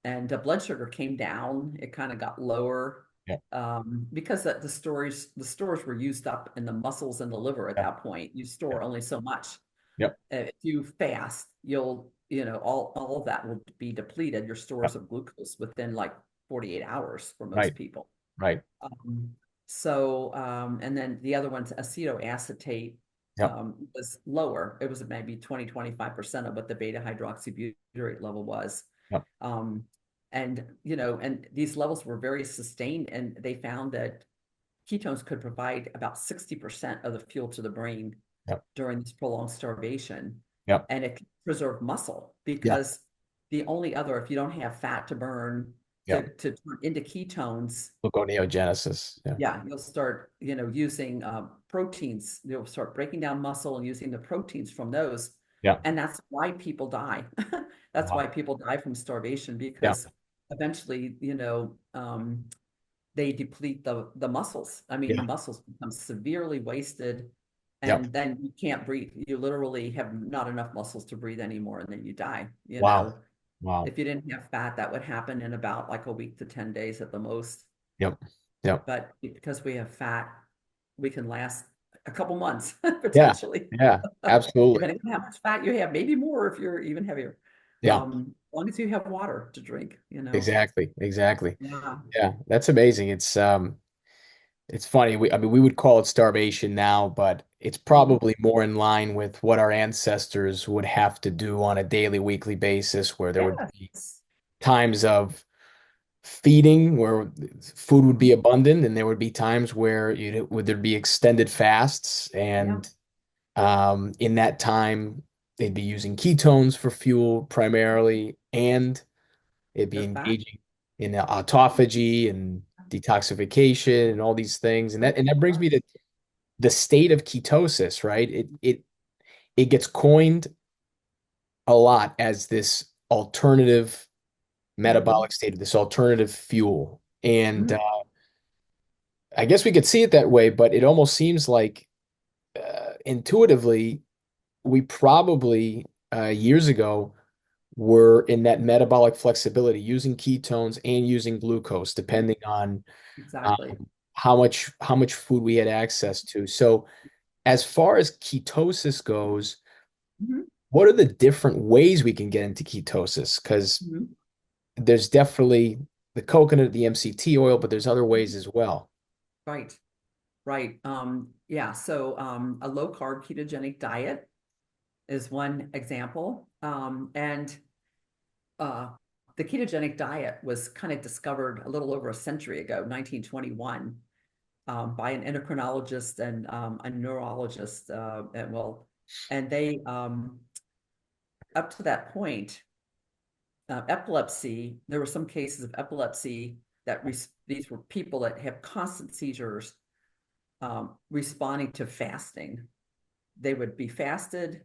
And blood sugar came down. It kind of got lower, Yeah. because the stores were used up in the muscles and the liver at Yeah. that point. You Yeah. store only so much. Yep. If you fast, all of that will be depleted, your Yeah. stores of glucose, within like 48 hours for most Right. people. Right. And then the other one's acetoacetate, Yep. was lower. It was maybe 20-25% of what the beta hydroxybutyrate level was. Yep. Um, and these levels were very sustained, and they found that ketones could provide about 60% of the fuel to the brain Yep. during this prolonged starvation. Yep. And it can preserve muscle, Yeah. because the only other, if you don't have fat to burn, Yeah. to turn into ketones, Gluconeogenesis. Yeah. yeah, you'll start, using proteins. You'll start breaking down muscle and using the proteins from those. Yeah. And that's why people die. That's Wow. why people die from starvation, Yeah. because eventually, they deplete the muscles. I mean, the Yeah. muscles become severely wasted, Yep. and then you can't breathe. You literally have not enough muscles to breathe anymore, and then you die. Wow. Wow. If you didn't have fat, that would happen in about like a week to 10 days at the most. Yep. Yep. But because we have fat, we can last a couple months Yeah. potentially, Yeah. Absolutely. depending on how much fat you have, maybe more if you're even heavier. Yeah. As long as you have water to drink. Exactly. Exactly. Yeah. Yeah. That's amazing. It's funny. I mean, we would call it starvation now, but it's Mhm. probably more in line with what our ancestors would have to do on a daily, weekly basis, where there would be Yes. times of feeding where food would be Mhm. abundant, and there would be times where would there be extended fasts, Yeah. and in that time they'd be using ketones for fuel primarily, and it'd be The fat. engaging in autophagy and detoxification and all these things, and that brings me to the state of ketosis, right? It gets coined a lot as this alternative Mhm. metabolic state, this alternative fuel. And Mhm. I guess we could see it that way, but it almost seems like intuitively, we probably years ago were in that metabolic flexibility, using ketones and using glucose, depending on Exactly. um, how much food we had access to. So, as far as ketosis goes, Mhm. what are the different ways we can get into ketosis? Because Mhm. there's definitely the coconut, the MCT oil, but there's other ways as well. Right. Right. Yeah. So a low carb ketogenic diet is one example. And uh, the ketogenic diet was kind of discovered a little over a century ago, 1921, by an endocrinologist and a neurologist. And they, up to that point, epilepsy, there were some cases of epilepsy that these were people that have constant seizures responding to fasting. They would be fasted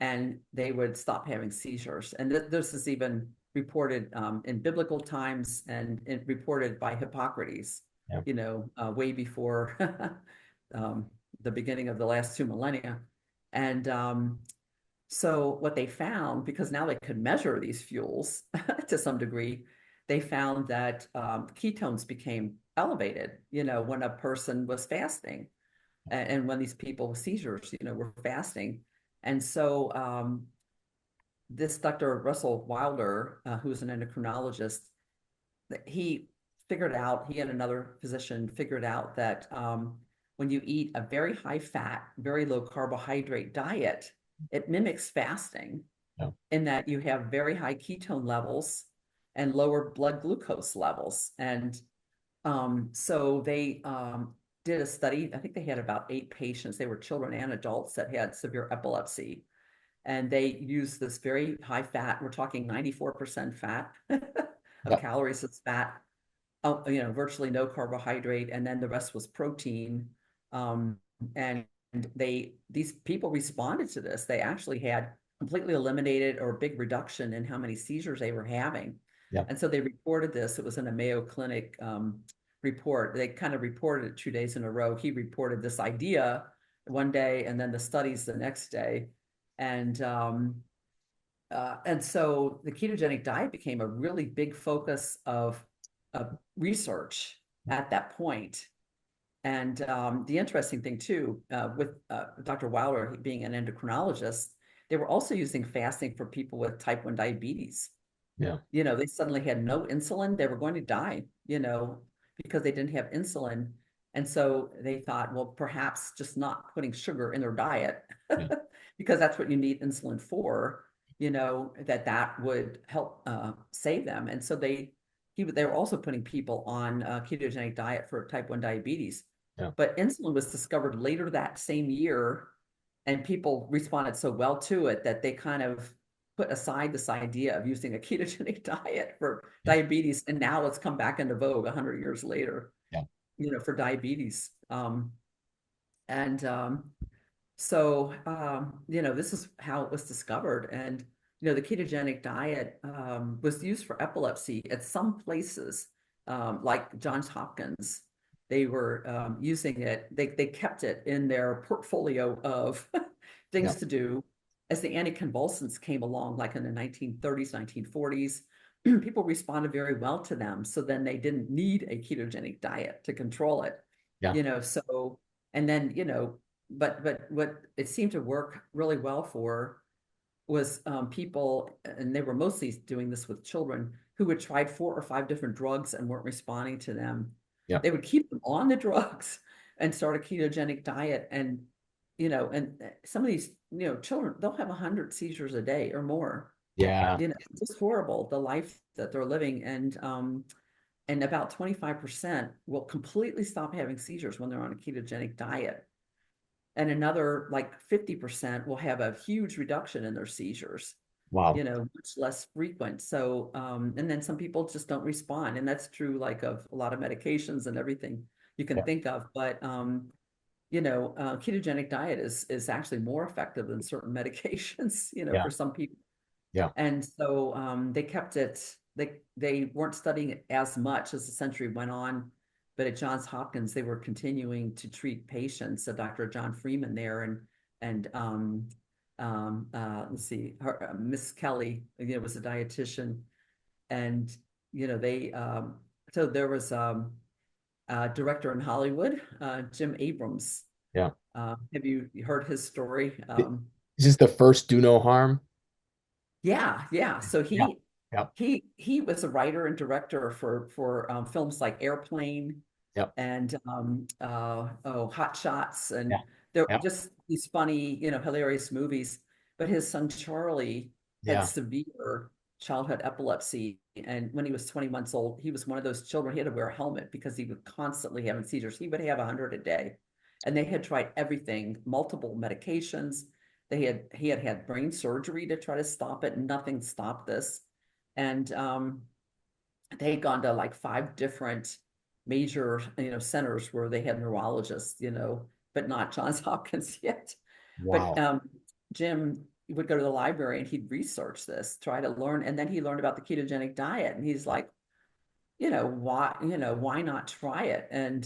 and they would stop having seizures. And this is even reported in biblical times and reported by Hippocrates, Yeah. way before um, the beginning of the last 2 millennia. And so what they found, because now they could measure these fuels to some degree, they found that ketones became elevated, when a person was fasting and when these people with seizures, were fasting. And so this Dr. Russell Wilder, who's an endocrinologist, he figured out, he and another physician figured out that when you eat a very high fat, very low carbohydrate diet, it mimics fasting Yeah. in that you have very high ketone levels and lower blood glucose levels. And so they did a study. I think they had about 8 patients. They were children and adults that had severe epilepsy. And they used this very high fat, we're talking 94% fat of Yeah. calories as fat, virtually no carbohydrate, and then the rest was protein. Um, and these people responded to this. They actually had completely eliminated or a big reduction in how many seizures they were having. Yeah. And so they reported this. It was in a Mayo Clinic report. They kind of reported it 2 days in a row. He reported this idea one day and then the studies the next day. And so the ketogenic diet became a really big focus of research at that point. And the interesting thing too, with Dr. Wilder being an endocrinologist, they were also using fasting for people with type 1 diabetes. Yeah. They suddenly had no insulin. They were going to die, because they didn't have insulin. And so they thought, well, perhaps just not putting sugar in their diet, Yeah. because that's what you need insulin for, that would help save them. And so they were also putting people on a ketogenic diet for type 1 diabetes. Yeah. But insulin was discovered later that same year, and people responded so well to it that they kind of put aside this idea of using a ketogenic diet for Yeah. diabetes, and now it's come back into vogue 100 years later, Yeah. for diabetes. And so this is how it was discovered. And the ketogenic diet was used for epilepsy at some places, like Johns Hopkins. They were using it. They kept it in their portfolio of Yeah. things to do as the anticonvulsants came along, like in the 1930s, 1940s. People responded very well to them. So then they didn't need a ketogenic diet to control it. Yeah. So and then but what it seemed to work really well for was people, and they were mostly doing this with children who had tried 4 or 5 different drugs and weren't responding to them. Yeah. They would keep them on the drugs and start a ketogenic diet, and some of these children, they'll have 100 seizures a day or more. Yeah. It's just horrible the life that they're living, and about 25% will completely stop having seizures when they're on a ketogenic diet, and another like 50% will have a huge reduction in their seizures, Wow. much less frequent. So, and then some people just don't respond. And that's true like of a lot of medications and everything you can Yeah. think of. But, ketogenic diet is actually more effective than certain medications, Yeah. for some people. Yeah. And so they kept it, they weren't studying it as much as the century went on. but at Johns Hopkins, they were continuing to treat patients. So Dr. John Freeman there and let's see, her, Miss Kelly, was a dietitian, and they so there was a director in Hollywood, Jim Abrams. Yeah. Have you heard his story? Is this the first Do No Harm? Yeah, yeah. So Yeah. Yep. he was a writer and director for films like Airplane Yep. and Hot Shots, Yeah. and they're Yep. just these funny, hilarious movies. But his son Charlie had Yeah. severe childhood epilepsy, and when he was 20 months old, he was one of those children. He had to wear a helmet because he would constantly having seizures. He would have 100 a day, and they had tried everything, multiple medications. He had brain surgery to try to stop it. Nothing stopped this, and they had gone to like 5 different major centers where they had neurologists, but not Johns Hopkins yet. But Wow. Jim would go to the library and he'd research this, try to learn, and then he learned about the ketogenic diet, and he's like, why not try it? And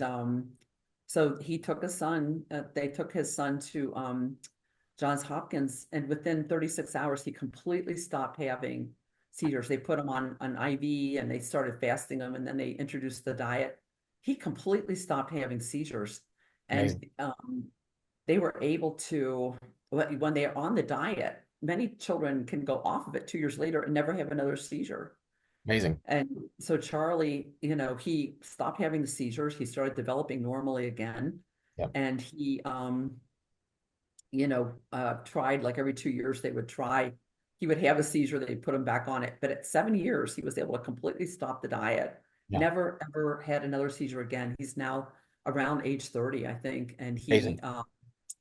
so he took a son. They took his son to Johns Hopkins, and within 36 hours, he completely stopped having seizures. They put him on an IV and they started fasting him, and then they introduced the diet. He completely stopped having seizures, and Amazing. they were able to, when they are on the diet, many children can go off of it 2 years later and never have another seizure. Amazing. And so Charlie, he stopped having the seizures. He started developing normally again, Yep. and he tried like every 2 years they would try. He would have a seizure, they'd put him back on it. But at 7 years, he was able to completely stop the diet, Yeah. never ever had another seizure again. He's now around age 30, I think. And Amazing.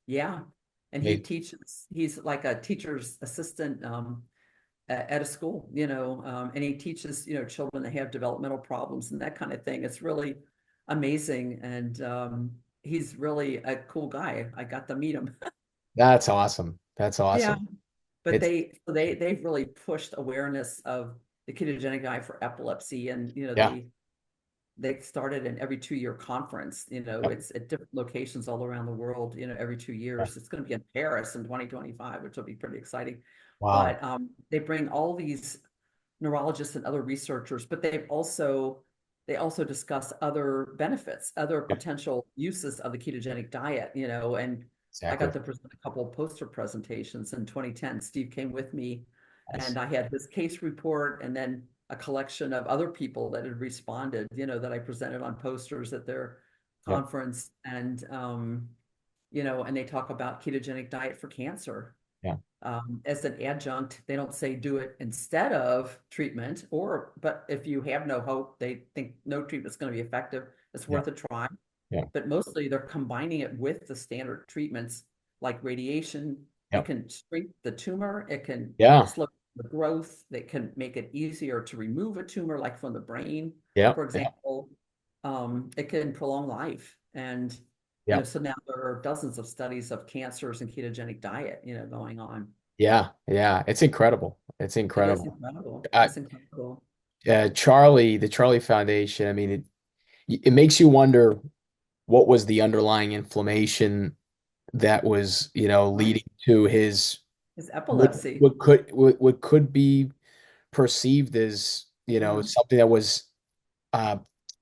yeah, and he Amazing. teaches, he's like a teacher's assistant at a school, and he teaches, children that have developmental problems and that kind of thing. It's really amazing. And he's really a cool guy. I got to meet him. That's awesome. That's Yeah, awesome. but It's they've really pushed awareness of the ketogenic diet for epilepsy, and yeah. they started an every 2 year conference. Yep. It's at different locations all around the world. Every 2 years. It's going to be in Paris in 2025, which will be pretty exciting. Wow. But they bring all these neurologists and other researchers, but they also discuss other benefits, other Yeah. potential uses of the ketogenic diet, and I got Exactly. to present a couple of poster presentations in 2010. Steve came with me, Nice. and I had his case report and then a collection of other people that had responded, that I presented on posters at their Yep. conference. And and they talk about ketogenic diet for cancer Yeah. as an adjunct. They don't say do it instead of treatment, but if you have no hope, they think no treatment is going to be effective, it's Yeah. worth a try. Yeah. But mostly they're combining it with the standard treatments like radiation. It Yep. can shrink the tumor, it can Yeah. slow the growth, that can make it easier to remove a tumor, like from the brain, Yep. for Yep. example. It can prolong life. And Yep. so now there are dozens of studies of cancers and ketogenic diet, going on. Yeah. Yeah. It's incredible. It's It is incredible. incredible. Uh, It's incredible. Charlie, the Charlie Foundation, I mean, it makes you wonder what was the underlying inflammation that was, Right. leading to his It's what epilepsy. what could be perceived as, Yeah. something that was uh,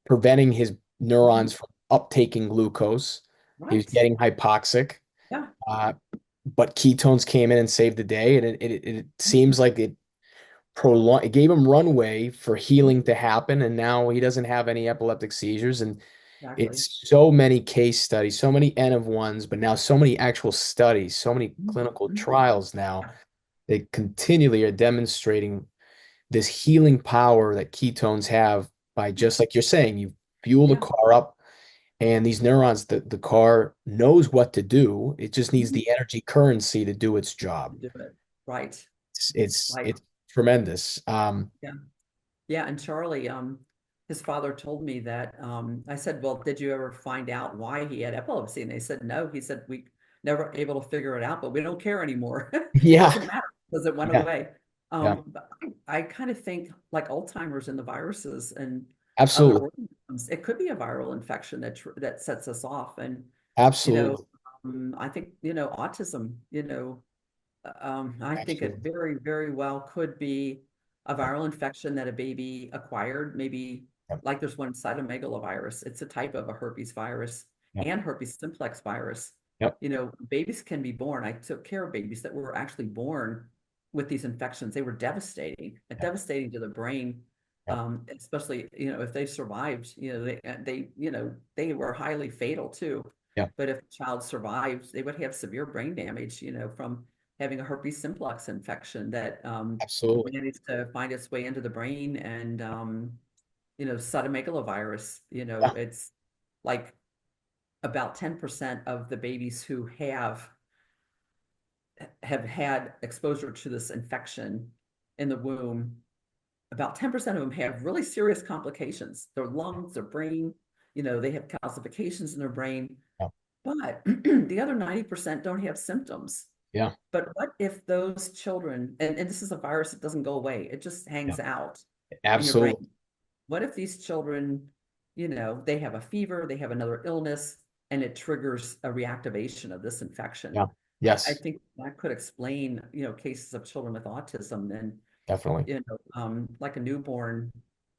preventing his Mhm. neurons from uptaking glucose. He was Right. getting hypoxic, Yeah. uh, but ketones came in and saved the day, and it seems like it gave him runway for Mhm. healing to happen, and now he doesn't have any epileptic seizures. And Exactly. it's so many case studies, so many N of ones, but now so many actual studies, so many clinical Mhm. trials now. Yeah. They continually are demonstrating this healing power that ketones have by, just like you're saying, you fuel the Yeah. car up, and these neurons, the car knows what to do. It just needs Mhm. the energy currency to do its job. Do it. Right. Right. It's tremendous. Yeah. Yeah. And Charlie, his father told me that, I said, well, did you ever find out why he had epilepsy? And they said, no. He said, we never able to figure it out, but we don't care anymore. Yeah, Doesn't matter because it went yeah, away. yeah, But I kind of think like Alzheimer's and the viruses and other absolutely. organisms, symptoms. It could be a viral infection that sets us off. And, you know, Absolutely. I think, autism, I think it Absolutely. very, very well could be a Yep. viral infection that a baby acquired, maybe Yep. like there's one cytomegalovirus. It's a type of a herpes virus Yep. and herpes simplex virus. Yep. Babies can be born. I took care of babies that were actually born with these infections. They were devastating, Yep. devastating to the brain, Yep. especially, if they survived, they were highly fatal too. Yep. But if a child survived, they would have severe brain damage, from having a herpes simplex infection that Absolutely. managed to find its way into the brain. And cytomegalovirus, Yeah. it's like about 10% of the babies who have had exposure to this infection in the womb, about 10% of them have really serious complications. Their lungs, their brain, they have calcifications in their brain, Yeah. but the other 90% don't have symptoms. Yeah. But what if those children, and this is a virus that doesn't go away, it just Yeah. hangs out in your Absolutely. brain. What if these children, they have a fever, they have another illness, and it triggers a reactivation of this infection? Yeah. I Yes. think that could explain, cases of children with autism. And, Definitely. like a newborn,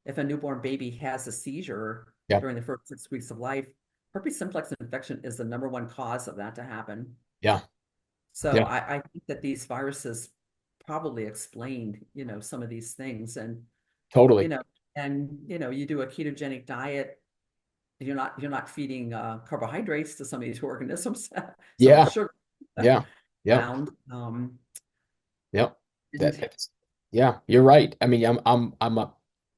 if a newborn baby has a seizure Yeah. during the first 6 weeks of life, herpes simplex infection is the number one cause of that to happen. Yeah. So Yeah. I think that these viruses probably explain, some of these things. And, you Totally. know, you do a ketogenic diet, you're not feeding carbohydrates to some of these organisms, so much Yeah. sugar Yeah. Yeah. found. Yeah. And Yeah, you're right. I mean, I'm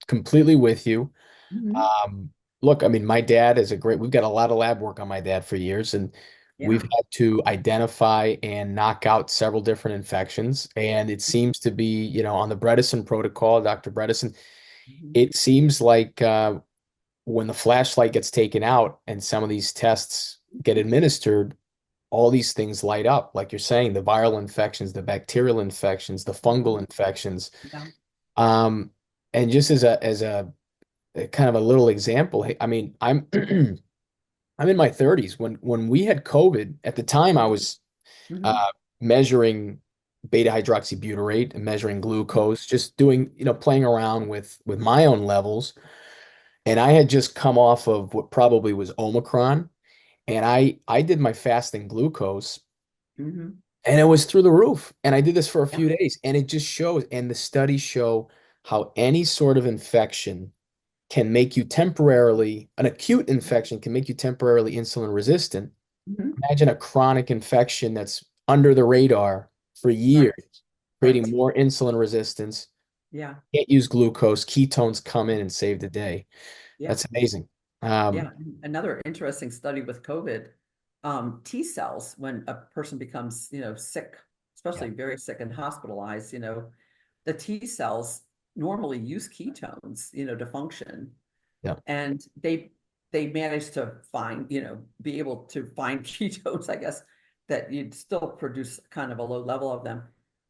completely with you. mhm, Um, Look, I mean, my dad is we've got a lot of lab work on my dad for years, and we've yeah. had to identify and knock out several different infections. And it seems to be, on the Bredesen protocol, Dr. Bredesen, Mhm, it seems like when the flashlight gets taken out and some of these tests get administered, all these things light up, like you're saying, the viral infections, the bacterial infections, the fungal mhm, infections. yeah. Um, and just a kind of a little example, hey, I mean, I'm in my 30s. When we had COVID, at the time I was Mhm, uh, measuring beta hydroxybutyrate and measuring glucose, just doing, playing around with my own levels. And I had just come off of what probably was Omicron, and I did my fasting glucose, mhm, and it was through the roof. And I did this for a yeah. few days, and it just shows, and the studies show how any sort of infection can make you temporarily, an acute infection can make you temporarily insulin resistant. Mhm, Imagine a chronic infection that's under the radar for right, years, creating right, more insulin resistance. yeah, Can't use glucose, ketones come in and save the day. yeah. That's amazing. Um, Yeah, another interesting study with COVID, T cells, when a person becomes, sick, yeah, especially very sick and hospitalized, the T cells normally use ketones, to function. yeah, And they managed to find, be able to find ketones, I guess, that you'd still produce kind of a low level of them.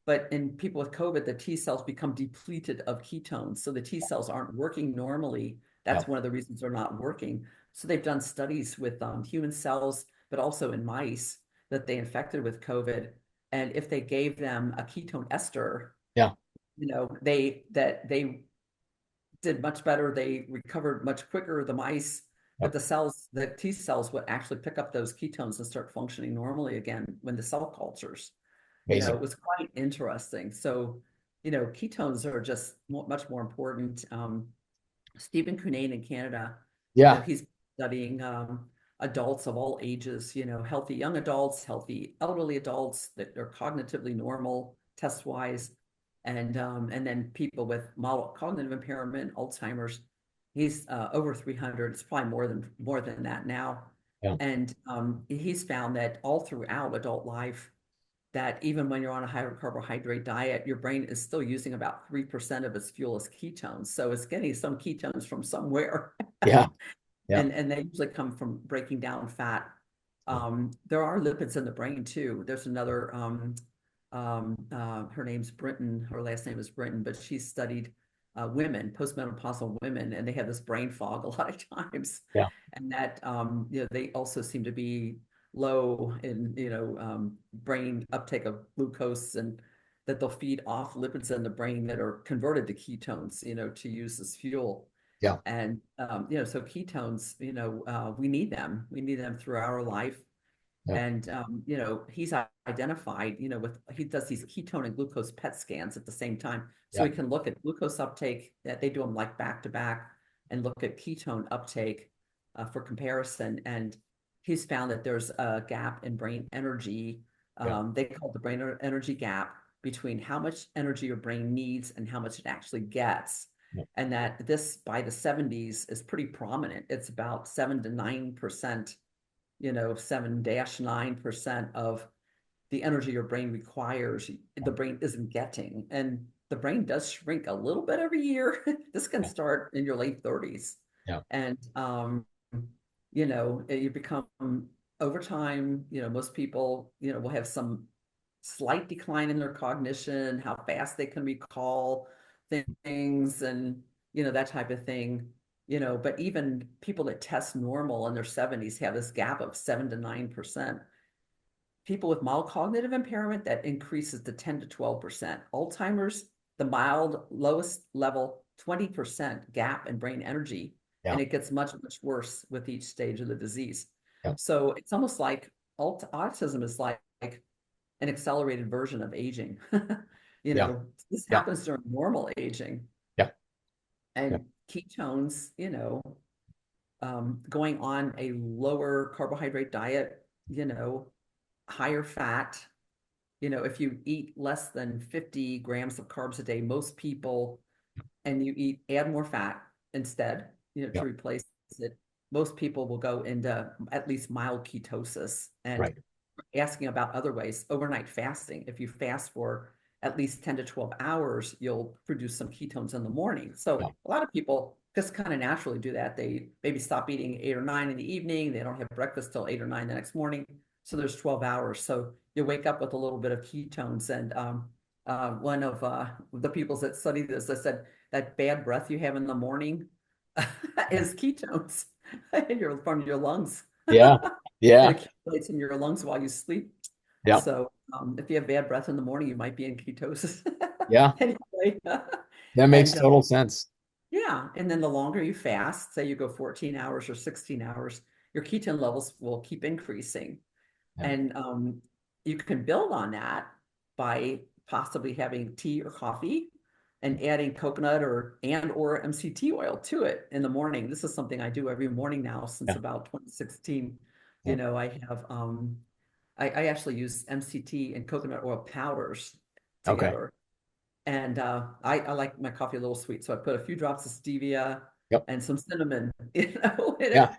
But in people with COVID, the T cells become depleted of ketones. So the T cells aren't working normally. yeah, That's one of the reasons they're not working. So they've done studies with human cells, but also in mice that they infected with COVID. And if they gave them a ketone ester, yeah, they did much better. They recovered much quicker, the mice, yeah. but the T cells would actually pick up those ketones and start functioning normally again when the cell cultures. It Amazing. was quite interesting. So, ketones are just much more important. Stephen Cunnane in Canada, Yeah, he's studying adults of all ages, healthy young adults, healthy elderly adults that are cognitively normal test wise, and then people with mild cognitive impairment, Alzheimer's. He's over 300. It's probably more than that now. yeah, And he's found that all throughout adult life, that even when you're on a higher carbohydrate diet, your brain is still using about 3% of its fuel as ketones. So it's getting some ketones from somewhere. yeah, yeah, And they usually come from breaking down fat. yeah, There are lipids in the brain too. There's another, her name's Brinton, her last name is Brinton, but she studied women, postmenopausal women, and they have this brain fog a lot of times, Yeah. and that they also seem to be low in brain uptake of glucose, and that they'll feed off lipids in the brain that are converted to ketones, to use as fuel. Yeah. And so ketones, we need them. We need them through our life. Yeah. And he's identified, he does these ketone and glucose PET scans at the same time. So Yeah. he can look at glucose uptake, that they do them like back to back, and look at ketone uptake for comparison. And he's found that there's a gap in brain energy. Yeah. They call it the brain energy gap between how much energy your brain needs and how much it actually gets. Yeah. And that this by the 70s is pretty prominent. It's about 7 to 9%, 7-9% of the energy your brain requires, the brain isn't getting. And the brain does shrink a little bit every year. This can Yeah. start in your late 30s. Yeah. And, you become over time, most people, will have some slight decline in their cognition, how fast they can recall things, and, that type of thing. But even people that test normal in their 70s have this gap of 7 to 9%. People with mild cognitive impairment, that increases to 10 to 12%. Alzheimer's, the mild lowest level, 20% gap in brain energy. Yeah. And it gets much, much worse with each stage of the disease. Yeah. So it's almost like autism is like an accelerated version of aging. Yeah. This Yeah. happens during normal aging. Yeah. Yeah. And ketones, going on a lower carbohydrate diet, higher fat, if you eat less than 50 grams of carbs a day, most people, and you add more fat instead, Yeah. to replace it, most people will go into at least mild ketosis. And Right. asking about other ways, overnight fasting. If you fast for at least 10 to 12 hours, you'll produce some ketones in the morning. So Yeah. a lot of people just kind of naturally do that. They maybe stop eating 8 or 9 in the evening. They don't have breakfast till 8 or 9 the next morning. So there's 12 hours. So you wake up with a little bit of ketones. And one of the people that study this, I said that bad breath you have in the morning Yeah. is ketones from your lungs. Yeah. It Yeah. accumulates in your lungs while you sleep. Yeah. So if you have bad breath in the morning, you might be in ketosis. Yeah. Anyway, That makes and total sense. yeah, and then the longer you fast, say you go 14 hours or 16 hours, your ketone levels will keep increasing. Yeah. And you can build on that by possibly having tea or coffee and adding coconut or MCT oil to it in the morning. This is something I do every morning now since Yeah. about 2016. Yeah. I have I actually use MCT and coconut oil powders Okay. together. And I like my coffee a little sweet, so I put a few drops of stevia Yep. and some cinnamon, in Yeah. it.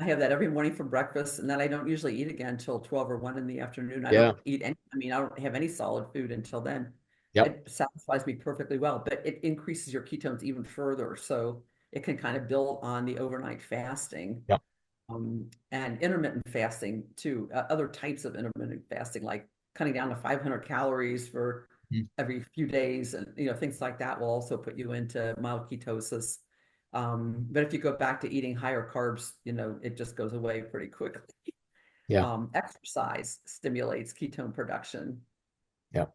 I have that every morning for breakfast, and then I don't usually eat again until 12 or 1 in the afternoon. I Yeah. don't eat any, I mean, I don't have any solid food until then. Yep. It satisfies me perfectly well, but it increases your ketones even further. So it can kind of build on the overnight fasting, Yep. and intermittent fasting too. Other types of intermittent fasting, like cutting down to 500 calories for Mm. every few days, and things like that will also put you into mild ketosis. But if you go back to eating higher carbs, it just goes away pretty quickly. Yeah. Exercise stimulates ketone production. Yeah.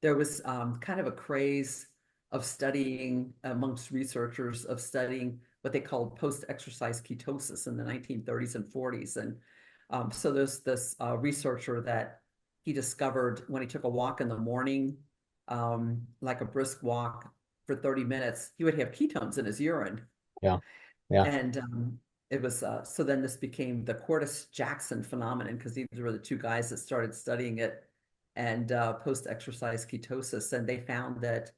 There was kind of a craze of studying amongst researchers of studying what they called post-exercise ketosis in the 1930s and 40s. And so there's this researcher that he discovered when he took a walk in the morning, like a brisk walk for 30 minutes, he would have ketones in his urine. Yeah. Yeah. And it was so then this became the Cortis-Jackson phenomenon, because these were the two guys that started studying it, and post-exercise ketosis. And they found that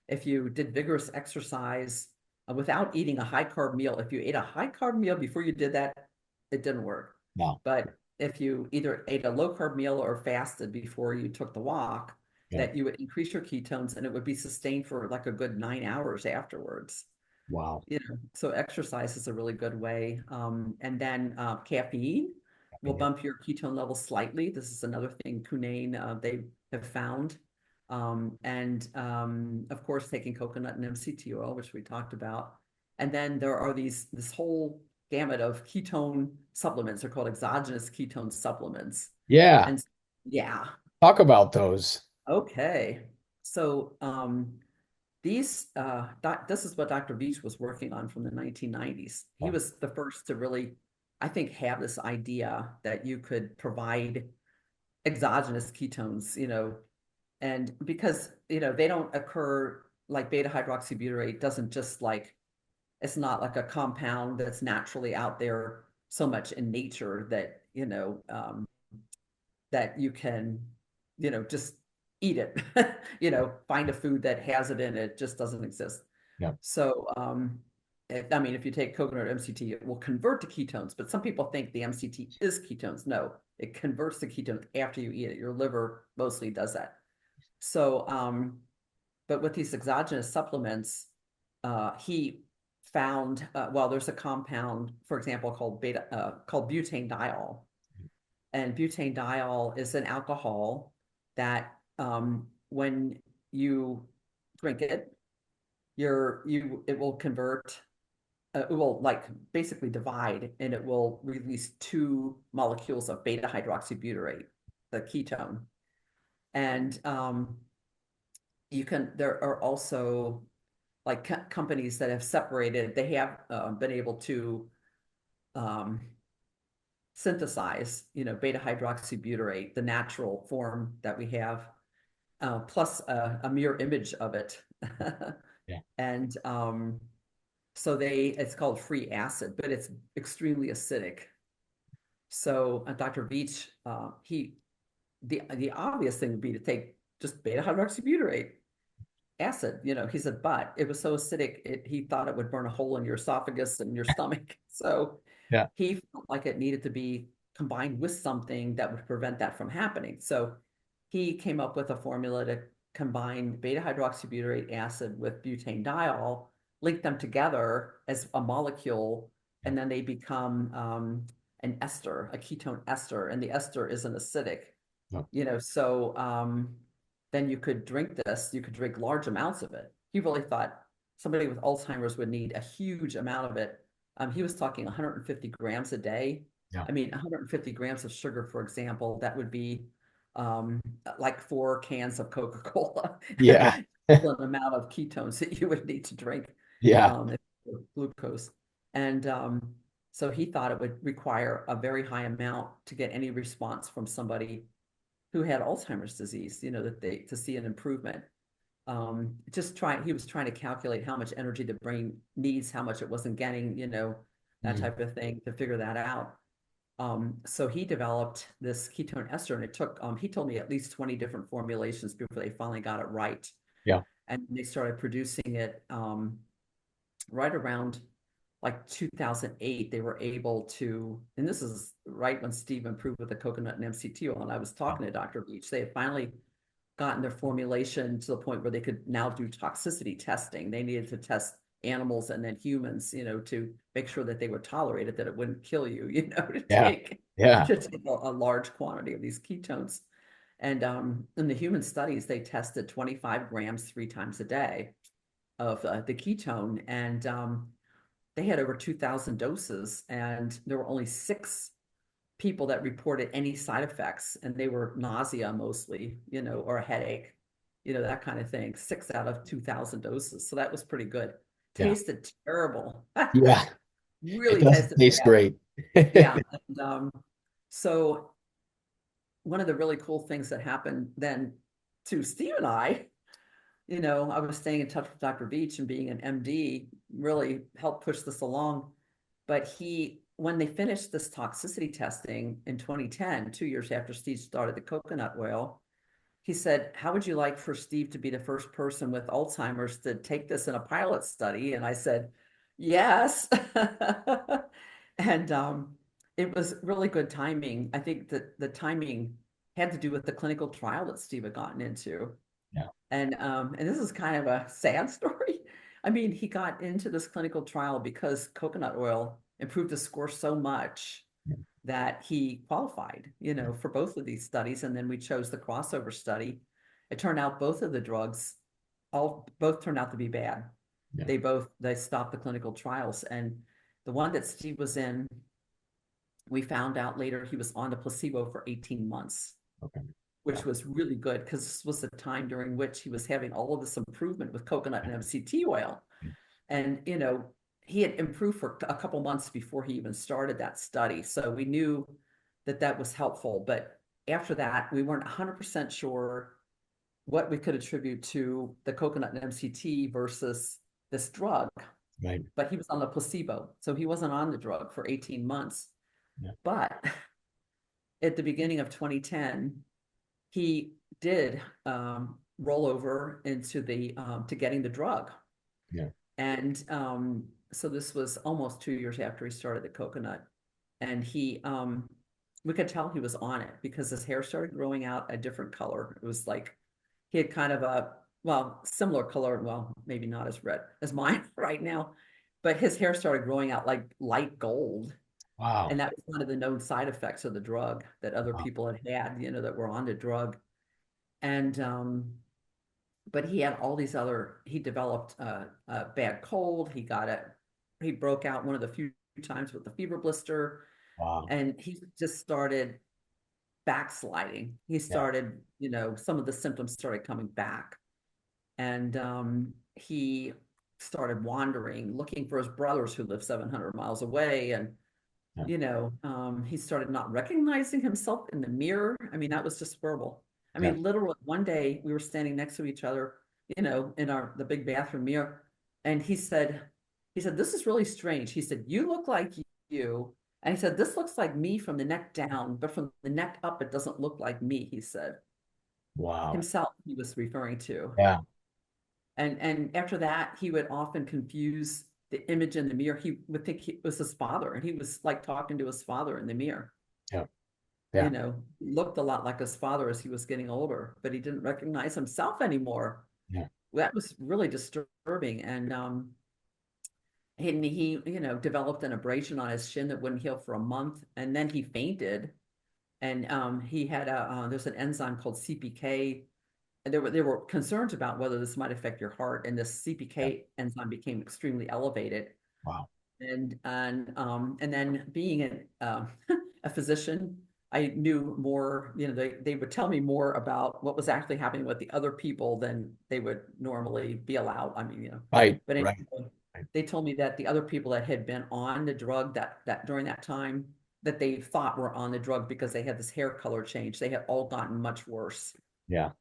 if you did vigorous exercise without eating a high carb meal, if you ate a high carb meal before you did that, it didn't work. No. But if you either ate a low carb meal or fasted before you took the walk, Yeah. that you would increase your ketones, and it would be sustained for like a good 9 hours afterwards. Wow. So exercise is a really good way. And then caffeine will Yeah. bump your ketone level slightly. This is another thing Cunane they have found. Of course, taking coconut and MCT oil, which we talked about. And then there are this whole gamut of ketone supplements. They're called exogenous ketone supplements. Yeah. And yeah, Talk about those. okay. So this is what Dr. Veach was working on from the 1990s. He Oh, was the first to really, I think, have this idea that you could provide exogenous ketones, and because, they don't occur like beta hydroxybutyrate doesn't just like, it's not like a compound that's naturally out there so much in nature that, that you can, just eat it, find a food that has it in it, just doesn't exist. yeah. So, I mean, if you take coconut MCT, it will convert to ketones, but some people think the MCT is ketones. No, it converts to ketones after you eat it. Your liver mostly does that. So, but with these exogenous supplements, he found, well, there's a compound, for example, called butanediol, and butanediol is an alcohol that, when you drink it, it will convert, it will like basically divide, and it will release two molecules of beta hydroxybutyrate, the ketone. And there are also like companies that have separated, they have been able to um, synthesize, beta hydroxybutyrate, the natural form that we have, plus a mirror image of it. Yeah. And so it's called free acid, but it's extremely acidic. So Dr. Veach, the obvious thing would be to take just beta hydroxybutyrate acid. He said, but it was so acidic, he thought it would burn a hole in your esophagus and your stomach. So Yeah. he felt like it needed to be combined with something that would prevent that from happening. So he came up with a formula to combine beta hydroxybutyrate acid with butanediol, link them together as a molecule, Yeah. and then they become an ester, a ketone ester, and the ester isn't acidic. No. So then you could drink large amounts of it. He really thought somebody with Alzheimer's would need a huge amount of it. He was talking 150 grams a day. Yeah. I mean, 150 grams of sugar, for example, that would be like 4 cans of Coca-Cola, Yeah. an amount of ketones that you would need to drink, Yeah. glucose. And so he thought it would require a very high amount to get any response from somebody who had Alzheimer's disease, to see an improvement. He was trying to calculate how much energy the brain needs, how much it wasn't getting, that Mm. type of thing, to figure that out. So he developed this ketone ester, and it took, he told me, at least 20 different formulations before they finally got it right. Yeah. And they started producing it right around like 2008. They were able to, and this is right when Steve improved with the coconut and MCT oil, and I was Oh, talking to Dr. Beach. They had finally gotten their formulation to the point where they could now do toxicity testing. They needed to test animals and then humans, to make sure that they would tolerate it, that it wouldn't kill you, to yeah. take Yeah. a large quantity of these ketones. And in the human studies, they tested 25 grams 3 times a day of the ketone, and they had over 2,000 doses, and there were only 6 people that reported any side effects, and they were nausea mostly, or a headache, that kind of thing. 6 out of 2,000 doses. So that was pretty good. Yeah. Tasted terrible. Yeah. It Really doesn't tasted taste bad. great. Yeah. And so one of the really cool things that happened then to Steve and I, I was staying in touch with Dr. Beach, and being an MD really helped push this along. But when they finished this toxicity testing in 2010, 2 years after Steve started the coconut oil, he said, how would you like for Steve to be the first person with Alzheimer's to take this in a pilot study? And I said, yes. And it was really good timing. I think that the timing had to do with the clinical trial that Steve had gotten into. Yeah. And this is kind of a sad story. I mean, he got into this clinical trial because coconut oil improved his score so much that he qualified, for both of these studies. And then we chose the crossover study. It turned out both of the drugs, both turned out to be bad. Yeah. They stopped the clinical trials. And the one that Steve was in, we found out later he was on a placebo for 18 months, Okay. Yeah. which was really good because this was the time during which he was having all of this improvement with coconut and MCT oil. And, he had improved for a couple months before he even started that study. So we knew that that was helpful. But after that, we weren't 100% sure what we could attribute to the coconut and MCT versus this drug. Right. But he was on the placebo. So he wasn't on the drug for 18 months. Yeah. But at the beginning of 2010, he did roll over into the to getting the drug. Yeah. And so this was almost 2 years after he started the coconut. And we could tell he was on it because his hair started growing out a different color. It was like he had kind of similar color, well, maybe not as red as mine right now, but his hair started growing out like light gold. Wow. And that was one of the known side effects of the drug that other Wow. people had, that were on the drug. And but he had all these he developed a bad cold. He broke out one of the few times with the fever blister, Wow. and he just started backsliding. He Yeah. started, some of the symptoms started coming back, and he started wandering, looking for his brothers who lived 700 miles away, and Yeah. he started not recognizing himself in the mirror. I mean, that was just horrible. I Yeah. mean, literally one day we were standing next to each other, in the big bathroom mirror, and he said, "This is really strange." He said, "You look like you." And he said, "This looks like me from the neck down, but from the neck up, it doesn't look like me," he said. Wow. Himself, he was referring to. Yeah. And after that, he would often confuse the image in the mirror. He would think it was his father, and he was like talking to his father in the mirror. Yeah. Yeah. He looked a lot like his father as he was getting older, but he didn't recognize himself anymore. Yeah. That was really disturbing. And he developed an abrasion on his shin that wouldn't heal for a month, and then he fainted. And he had there's an enzyme called CPK. And there were concerns about whether this might affect your heart, and this Yeah. CPK enzyme became extremely elevated. Wow. And then being a physician, I knew more. They would tell me more about what was actually happening with the other people than they would normally be allowed. I mean, Right. but anyway, Right. Right. they told me that the other people that had been on the drug that during that time that they thought were on the drug because they had this hair color change, they had all gotten much worse. Yeah.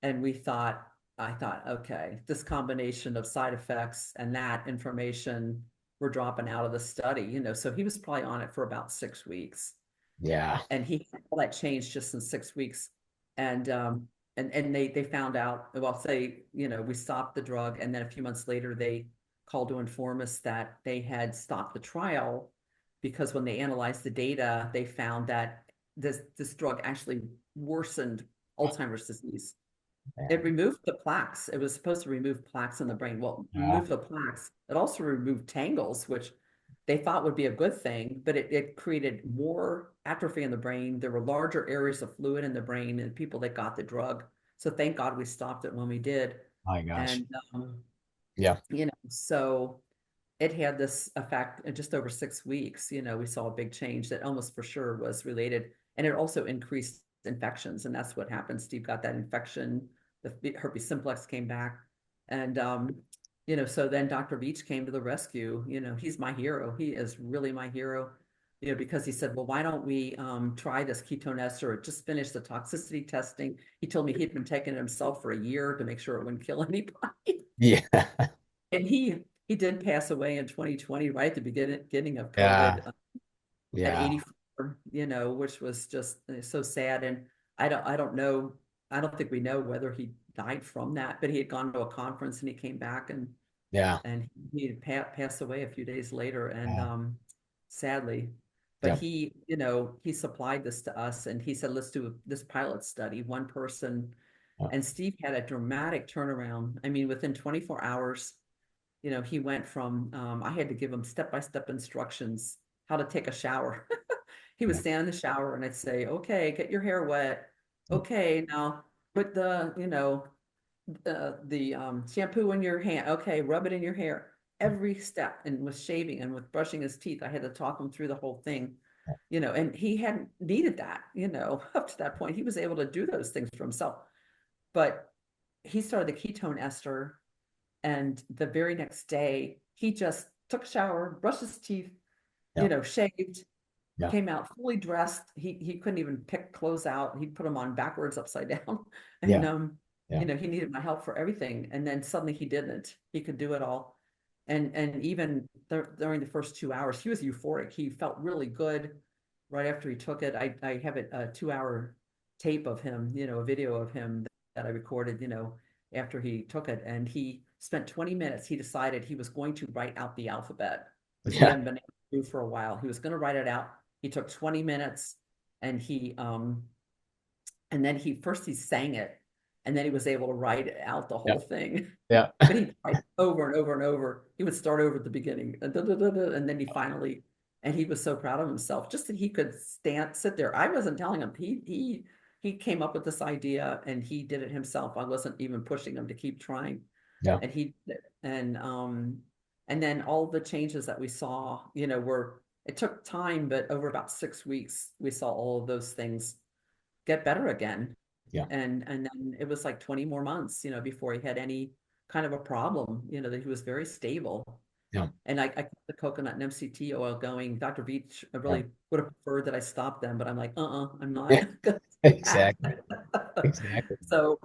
And I thought, okay, this combination of side effects and that information were dropping out of the study, so he was probably on it for about 6 weeks. Yeah. And all that changed just in 6 weeks. And they found out, well, say, we stopped the drug, and then a few months later they called to inform us that they had stopped the trial because when they analyzed the data, they found that this drug actually worsened Alzheimer's disease. It Man. removed the plaques. It was supposed to remove plaques in the brain. Well, Yeah. remove the plaques. It also removed tangles, which they thought would be a good thing, but it created more atrophy in the brain. There were larger areas of fluid in the brain in people that got the drug. So thank God we stopped it when we did. My gosh. And, Yeah. so it had this effect in just over 6 weeks. We saw a big change that almost for sure was related. And it also increased infections. And that's what happened. Steve got that infection. The herpes simplex came back. And, so then Dr. Beach came to the rescue. He's my hero. He is really my hero, because he said, well, why don't we try this ketone ester? Just finish the toxicity testing. He told me he'd been taking it himself for a year to make sure it wouldn't kill anybody. Yeah. And he did pass away in 2020, right at the beginning of Yeah. COVID, at Yeah. 84, which was just so sad. And I don't know, I don't think we know whether he died from that, but he had gone to a conference and he came back, Yeah. and he had passed away a few days later. And Yeah. sadly, but Yeah. he supplied this to us, and he said, let's do this pilot study, one person. Yeah. And Steve had a dramatic turnaround. I mean, within 24 hours, he went from, I had to give him step-by-step instructions how to take a shower. He would Yeah. stand in the shower and I'd say, okay, get your hair wet. Okay, now put the, the shampoo in your hand. Okay, rub it in your hair. Every step, and with shaving and with brushing his teeth, I had to talk him through the whole thing, and he hadn't needed that, up to that point. He was able to do those things for himself. But he started the ketone ester, and the very next day, he just took a shower, brushed his teeth, Yeah. shaved, Yeah. came out fully dressed. He couldn't even pick clothes out. He'd put them on backwards, upside down. And Yeah. Yeah. he needed my help for everything. And then suddenly he didn't. He could do it all. And even during the first 2 hours, he was euphoric. He felt really good right after he took it. I have a 2 hour tape of him, a video of him that I recorded, after he took it. And he spent 20 minutes. He decided he was going to write out the alphabet, which he Yeah. hadn't been able to do for a while. He was going to write it out. He took 20 minutes, and and then he sang it, and then he was able to write out the Yeah. whole thing. Yeah. But he tried over and over and over. He would start over at the beginning, and then and he was so proud of himself, just that he could sit there. I wasn't telling him. He came up with this idea, and he did it himself. I wasn't even pushing him to keep trying, Yeah. and he did. And then all the changes that we saw, were, it took time, but over about 6 weeks, we saw all of those things get better again. Yeah. And then it was like 20 more months, before he had any kind of a problem, that he was very stable. Yeah. And I kept the coconut and MCT oil going. Dr. Beach Yeah. really would have preferred that I stop them, but I'm like, I'm not Yeah. gonna do that. Exactly. Exactly. So,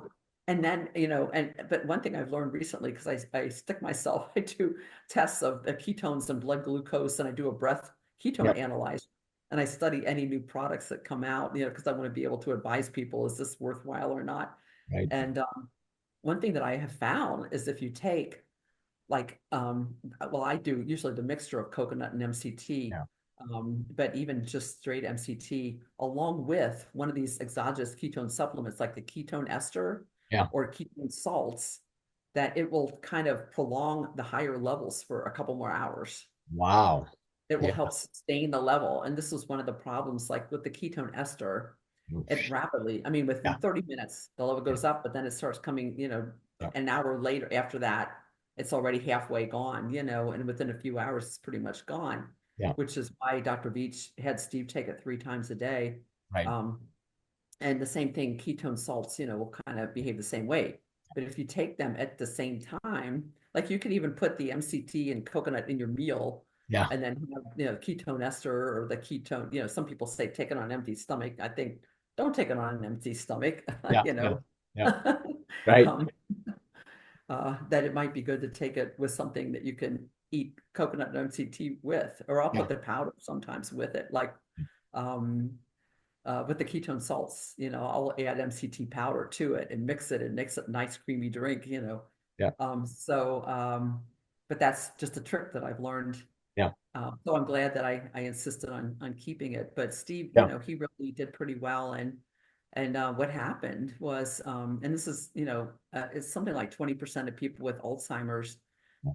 and then, but one thing I've learned recently, because I stick myself, I do tests of the ketones and blood glucose, and I do a breath Yeah. ketone analyzer, and I study any new products that come out, because I want to be able to advise people, is this worthwhile or not? Right. And one thing that I have found is, if you take, like, well, I do usually the mixture of coconut and MCT, Yeah. but even just straight MCT, along with one of these exogenous ketone supplements, like the ketone ester Yeah. or ketone salts, that it will kind of prolong the higher levels for a couple more hours. Wow. It will Yeah. help sustain the level. And this was one of the problems, like with the ketone ester, it rapidly, I mean, within Yeah. 30 minutes, the level Yeah. goes up, but then it starts coming, Yeah. an hour later after that, it's already halfway gone, and within a few hours, it's pretty much gone, Yeah. which is why Dr. Beach had Steve take it 3 times a day. Right. Um, and the same thing, ketone salts, will kind of behave the same way. But if you take them at the same time, like you could even put the MCT and coconut in your meal, Yeah. and then have, ketone ester or the ketone, some people say take it on an empty stomach. I think don't take it on an empty stomach, Yeah. you Yeah. know. Yeah. Right. um, that it might be good to take it with something that you can eat coconut and MCT with, or I'll Yeah. put the powder sometimes with it, like um, with the ketone salts, I'll add MCT powder to it and mix it and makes it a nice creamy drink. Yeah. But that's just a trick that I've learned. Yeah. So I'm glad that I insisted on keeping it. But Steve, Yeah. he really did pretty well. And what happened was, and this is, it's something like 20% of people with Alzheimer's.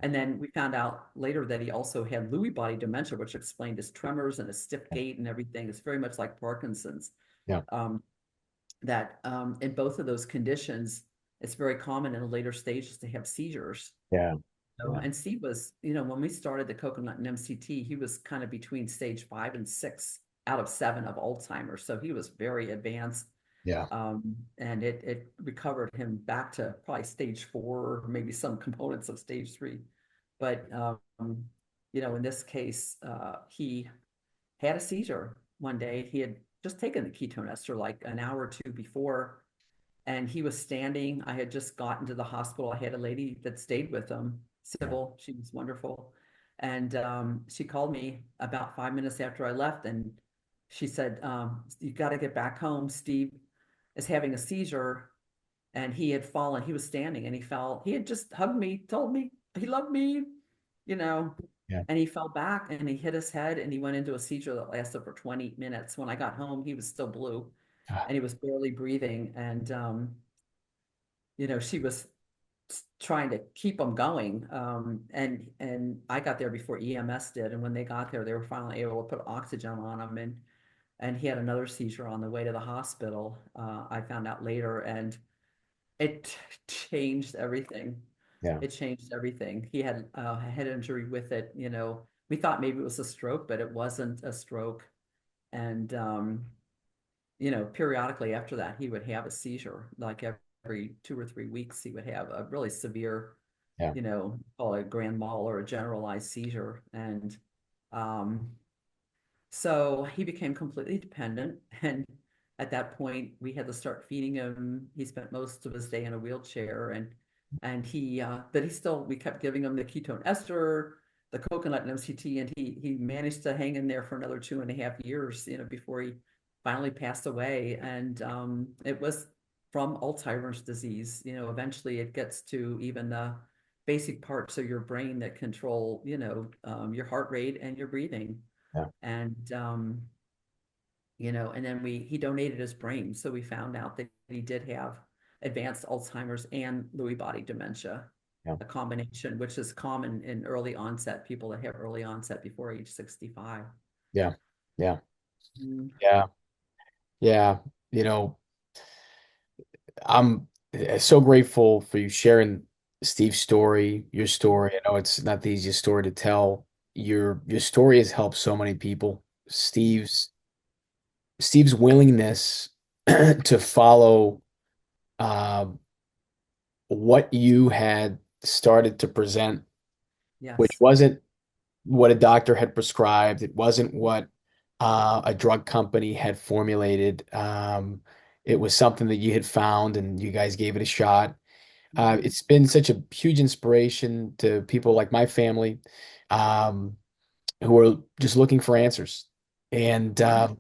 And then we found out later that he also had Lewy body dementia, which explained his tremors and his stiff gait and everything. It's very much like Parkinson's. Yeah. That in both of those conditions, it's very common in the later stages to have seizures. Yeah. So, Yeah. and Steve was, when we started the coconut and MCT, he was kind of between stage 5 and 6 out of 7 of Alzheimer's. So he was very advanced. Yeah. And it recovered him back to probably stage 4, maybe some components of stage 3. But, in this case, he had a seizure one day. He had just taken the ketone ester like an hour or two before, and he was standing. I had just gotten to the hospital. I had a lady that stayed with him, Yeah. Sybil. She was wonderful. And she called me about 5 minutes after I left, and she said, you got to get back home. Steve is having a seizure. And he had fallen. He was standing and he fell. He had just hugged me, told me he loved me, you know, Yeah. and he fell back and he hit his head and he went into a seizure that lasted for 20 minutes. When I got home, he was still blue Ah. and he was barely breathing. And, she was trying to keep him going. And I got there before EMS did. And when they got there, they were finally able to put oxygen on him. And he had another seizure on the way to the hospital. I found out later. And it changed everything. Yeah. It changed everything. He had a head injury with it. We thought maybe it was a stroke, but it wasn't a stroke. And periodically after that, he would have a seizure. Like every 2 or 3 weeks, he would have a really severe, Yeah. call it a grand mal or a generalized seizure. And um, so he became completely dependent. And at that point, we had to start feeding him. He spent most of his day in a wheelchair, and but he still, we kept giving him the ketone ester, the coconut and MCT, and he managed to hang in there for another 2.5 years, before he finally passed away. And it was from Alzheimer's disease. Eventually it gets to even the basic parts of your brain that control, your heart rate and your breathing. Yeah. And and then he donated his brain. So we found out that he did have advanced Alzheimer's and Lewy body dementia, Yeah. a combination, which is common in early onset, people that have early onset before age 65. Yeah. Yeah. Mm. Yeah. Yeah. You know, I'm so grateful for you sharing Steve's story, your story. I know it's not the easiest story to tell. Your story has helped so many people. Steve's willingness to follow um, what you had started to present, which Yes. wasn't what a doctor had prescribed. It wasn't what a drug company had formulated. It was something that you had found and you guys gave it a shot. Mhm. It's been such a huge inspiration to people like my family, um, who are just looking for answers. And Right.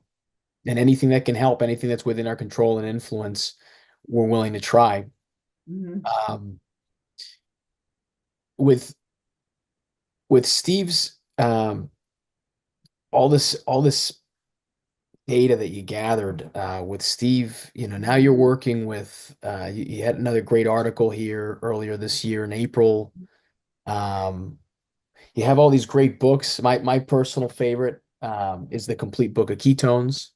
and anything that can help, anything that's within our control and influence, we're willing to try. Mhm. Um, with Steve's all this data that you gathered with Steve, now you're working with you had another great article here earlier this year in April. Um, you have all these great books. My personal favorite is the complete book of ketones,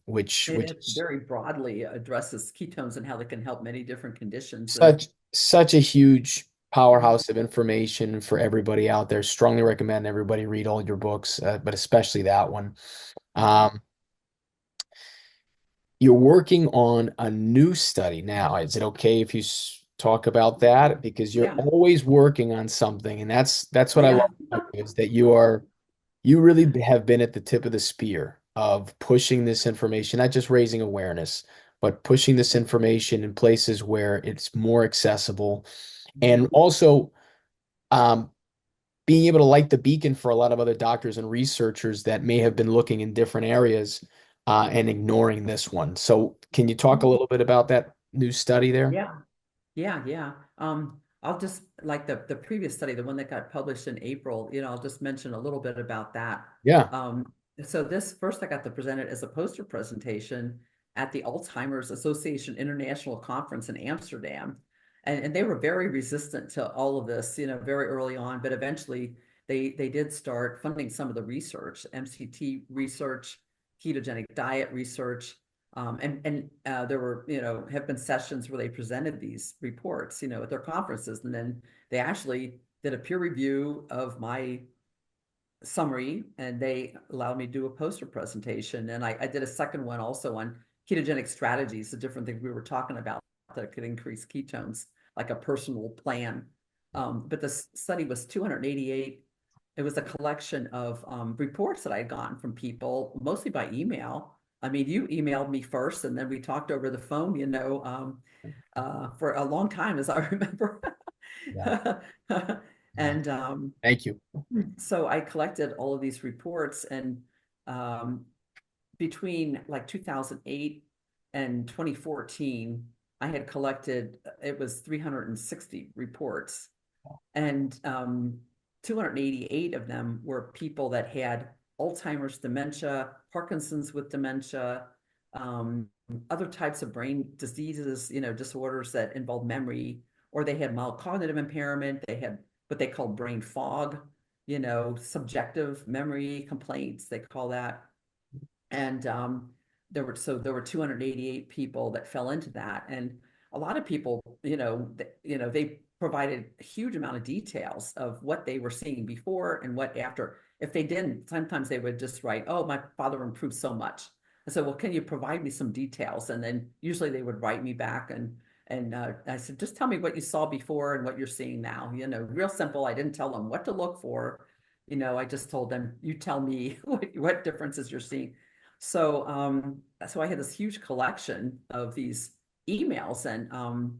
which It is very broadly addresses ketones and how they can help many different conditions. And such a huge powerhouse of information for everybody out there. Strongly recommend everybody read all your books, but especially that one. Mhm. Um, you're working on a new study now. Is it okay if you talk about that? Because you're Yeah. always working on something, and that's what I Yeah. love about you, is that you really have been at the tip of the spear of pushing this information, not just raising awareness, but pushing this information in places where it's more accessible, and Mhm. also um, being able to light the beacon for a lot of other doctors and researchers that may have been looking in different areas and ignoring this one. So, can you talk a little bit about that new study there? Yeah. Yeah, yeah. I'll just like the previous study, the one that got published in April, I'll just mention a little bit about that. Yeah. So this first I got to present it as a poster presentation at the Alzheimer's Association International Conference in Amsterdam. And they were very resistant to all of this, very early on, but eventually they did start funding some of the research, MCT research, ketogenic diet research. And there were, have been sessions where they presented these reports, at their conferences. And then they actually did a peer review of my summary and they allowed me to do a poster presentation. And I did a second one also on ketogenic strategies, the different things we were talking about that could increase ketones, like a personal plan. But the study was 288. It was a collection of reports that I had gotten from people, mostly by email. I mean, you emailed me first, and then we talked over the phone, for a long time, as I remember. Yeah. Yeah. And Thank you. so I collected all of these reports, and um, between like 2008 and 2014, I had collected, it was 360 reports, and 288 of them were people that had Alzheimer's dementia, Parkinson's with dementia, um, other types of brain diseases, disorders that involve memory, or they had mild cognitive impairment. They had what they call brain fog, subjective memory complaints, they call that. And there were 288 people that fell into that. And a lot of people, they provided a huge amount of details of what they were seeing before and what after. If they didn't, sometimes they would just write, "Oh, my father improved so much." I said, "Well, can you provide me some details?" And then usually they would write me back, and I said, "Just tell me what you saw before and what you're seeing now." Real simple. I didn't tell them what to look for. I just told them, "You tell me what differences you're seeing." So I had this huge collection of these emails, and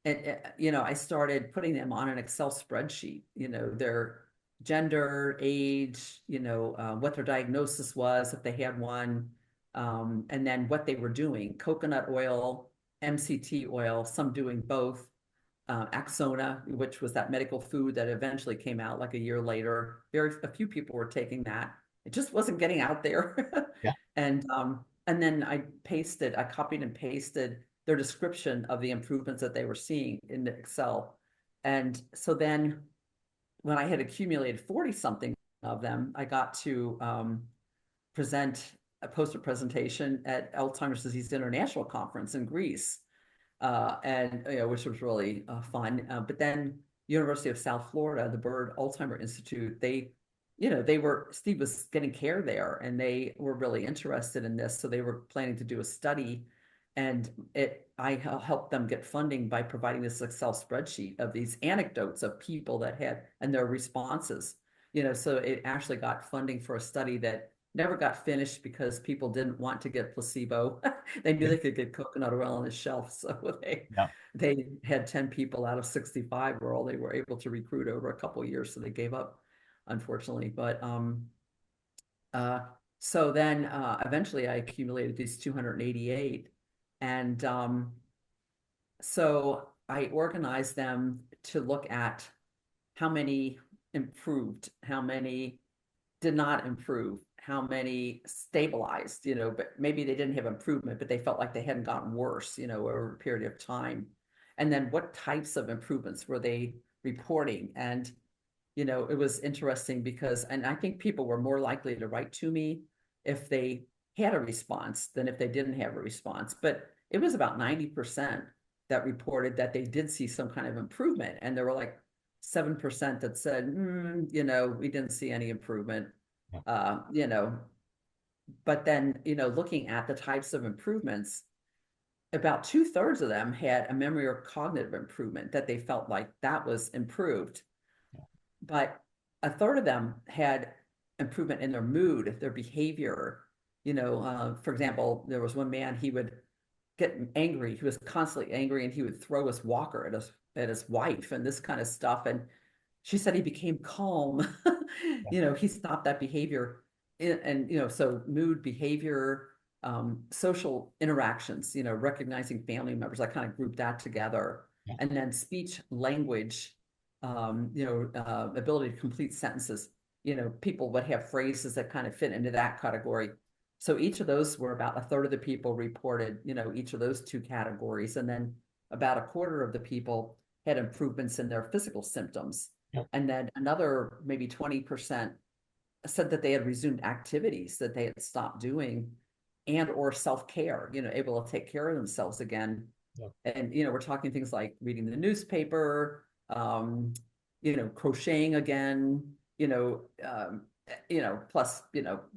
I started putting them on an Excel spreadsheet. Their gender, age, what their diagnosis was if they had one, and then what they were doing: coconut oil, MCT oil, some doing both, Axona, which was that medical food that eventually came out like a year later. A few people were taking that. It just wasn't getting out there. Yeah. And then I copied and pasted their description of the improvements that they were seeing in the Excel. And so then when I had accumulated 40 something of them, I got to present a poster presentation at Alzheimer's Disease International Conference in Greece, and which was really fun. But then University of South Florida, the Bird Alzheimer Institute, Steve was getting care there, and they were really interested in this, so they were planning to do a study, and I helped them get funding by providing this Excel spreadsheet of these anecdotes of people that had and their responses. So it actually got funding for a study that never got finished because people didn't want to get placebo. They knew they could get coconut oil on the shelf, so Yeah. they had 10 people out of 65 were all they were able to recruit over a couple of years, so they gave up, unfortunately. But uh, so then eventually I accumulated these 288, and so I organized them to look at how many improved, how many did not improve, how many stabilized, but maybe they didn't have improvement, but they felt like they hadn't gotten worse, over a period of time. And then what types of improvements were they reporting? And, it was interesting because, and I think people were more likely to write to me if they had a response than if they didn't have a response. But it was about 90% that reported that they did see some kind of improvement. And there were like 7% that said, we didn't see any improvement. Yeah. uh, you know, but then, looking at the types of improvements, about 2/3 of them had a memory or cognitive improvement that they felt like that was improved. But a third of them had improvement in their mood, their behavior. For example, there was one man, he would get angry. He was constantly angry, and he would throw his walker at his wife and this kind of stuff. And she said he became calm. He stopped that behavior. And so mood, behavior, social interactions, recognizing family members, I kind of grouped that together. Yeah. And then speech, language, ability to complete sentences. People would have phrases that kind of fit into that category. So each of those were about a third of the people reported, each of those two categories. And then about a quarter of the people had improvements in their physical symptoms. Yeah. And then another maybe 20% said that they had resumed activities that they had stopped doing, and or self-care, able to take care of themselves again. Yeah. And, we're talking things like reading the newspaper, crocheting again, plus,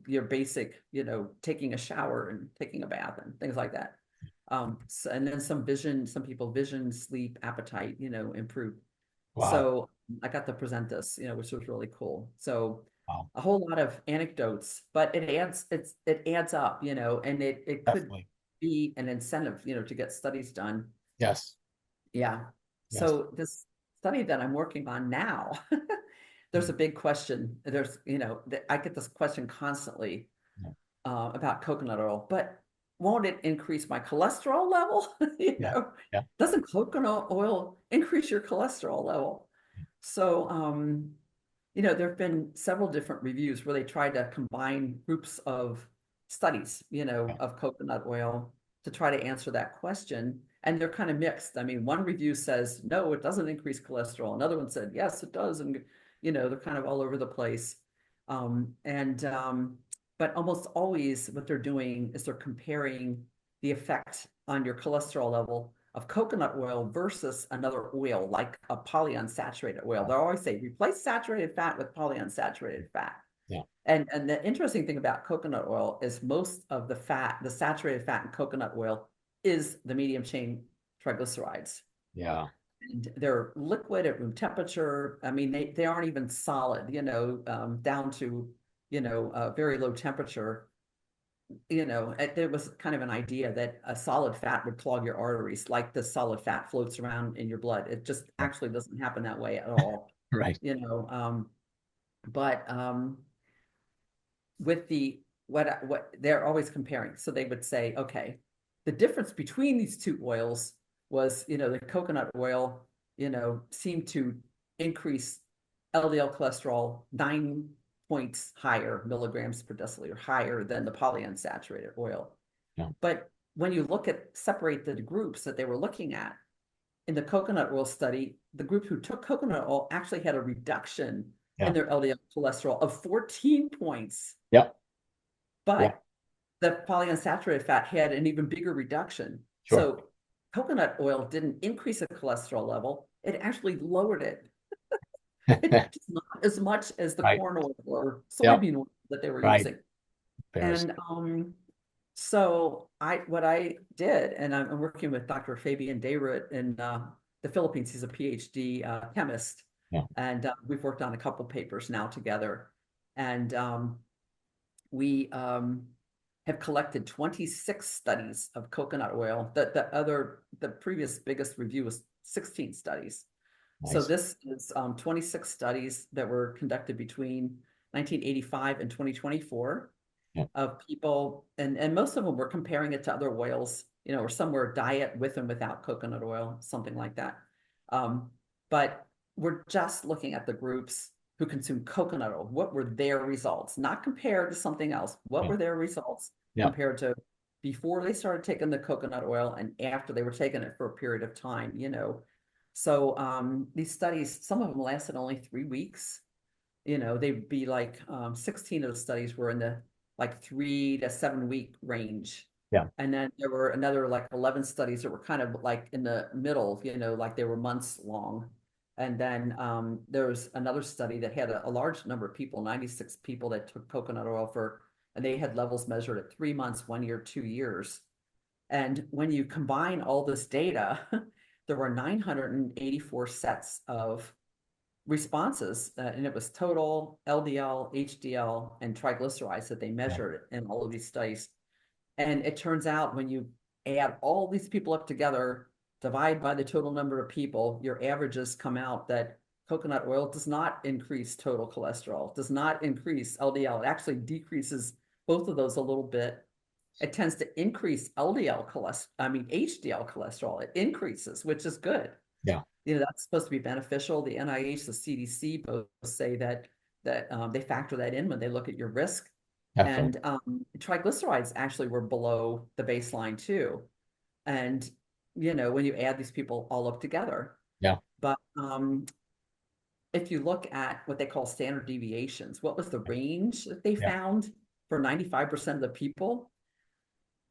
your basic, taking a shower and taking a bath and things like that. And then some people vision, sleep, appetite, improved. Wow. So I got to present this, which was really cool. So Wow. a whole lot of anecdotes, but it adds up, and it could Definitely. be an incentive, to get studies done. Yes. Yeah. Yes. So this study that I'm working on now, there's a big question. I get this question constantly Yeah. About coconut oil, but won't it increase my cholesterol level? Yeah. Yeah. Doesn't coconut oil increase your cholesterol level? So, there have been several different reviews where they tried to combine groups of studies, Yeah. of coconut oil to try to answer that question. And they're kind of mixed. I mean, one review says, no, it doesn't increase cholesterol. Another one said, yes, it does. And, they're kind of all over the place. But almost always what they're doing is they're comparing the effect on your cholesterol level of coconut oil versus another oil, like a polyunsaturated oil. They'll always say, replace saturated fat with polyunsaturated fat. Yeah. And the interesting thing about coconut oil is most of the fat, the saturated fat in coconut oil is the medium chain triglycerides. Yeah. And they're liquid at room temperature. I mean, they aren't even solid, down to, very low temperature. There was kind of an idea that a solid fat would clog your arteries, like the solid fat floats around in your blood. It just actually doesn't happen that way at all, Right. but with what they're always comparing. So they would say, okay, the difference between these two oils was, the coconut oil, seemed to increase LDL cholesterol 9 points higher, milligrams per deciliter higher than the polyunsaturated oil. Yeah. But when you separate the groups that they were looking at, in the coconut oil study, the group who took coconut oil actually had a reduction in their LDL cholesterol of 14 points. Yep. But the polyunsaturated fat had an even bigger reduction. Sure. So coconut oil didn't increase the cholesterol level, it actually lowered it. It's not as much as the corn oil or soybean oil that they were using. And so what I did, and I'm working with Dr. Fabian Deyrut in the Philippines. He's a PhD chemist. Yeah. And we've worked on a couple papers now together. And we have collected 26 studies of coconut oil. The previous biggest review was 16 studies. Nice. So this is 26 studies that were conducted between 1985 and 2024 of people, and most of them were comparing it to other oils, or some were diet with and without coconut oil, something like that. But we're just looking at the groups who consume coconut oil. What were their results? Not compared to something else. What were their results compared to before they started taking the coconut oil and after they were taking it for a period of time, So these studies, some of them lasted only 3 weeks. They'd be like 16 of the studies were in the like 3 to 7 week range. Yeah. And then there were another like 11 studies that were kind of like in the middle, like they were months long. And then there was another study that had a large number of people, 96 people that took coconut oil and they had levels measured at 3 months, 1 year, 2 years. And when you combine all this data, there were 984 sets of responses, and it was total LDL, HDL, and triglycerides that they measured in all of these studies. And it turns out when you add all these people up together, divide by the total number of people, your averages come out that coconut oil does not increase total cholesterol, does not increase LDL. It actually decreases both of those a little bit. It tends to increase HDL cholesterol. It increases, which is good. Yeah. That's supposed to be beneficial. The NIH, the CDC both say that they factor that in when they look at your risk. Definitely. And triglycerides actually were below the baseline too. And, when you add these people all up together. Yeah. But if you look at what they call standard deviations, what was the range that they found for 95% of the people?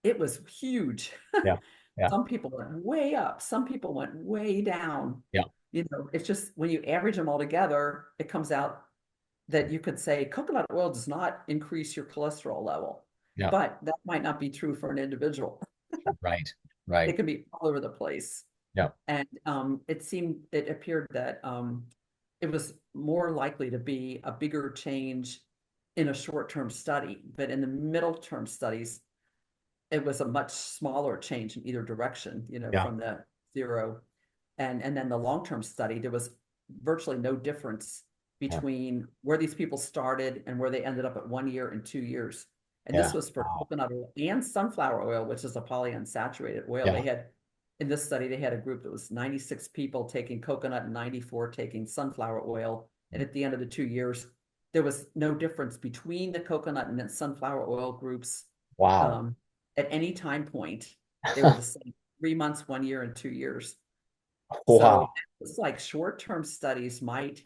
It was huge. Yeah. Yeah. Some people went way up. Some people went way down. Yeah. It's just when you average them all together, it comes out that you could say coconut oil does not increase your cholesterol level. Yeah. But that might not be true for an individual. Right. Right. It can be all over the place. Yeah. And it appeared that it was more likely to be a bigger change in a short-term study, but in the middle-term studies, it was a much smaller change in either direction, from the 0. And then the long-term study, there was virtually no difference between where these people started and where they ended up at 1 year and 2 years. And this was for coconut oil and sunflower oil, which is a polyunsaturated oil. In this study, they had a group that was 96 people taking coconut and 94 taking sunflower oil. And at the end of the 2 years, there was no difference between the coconut and the sunflower oil groups. Wow. At any time point, they were the same 3 months, 1 year, and 2 years. Wow. So it's like short-term studies might,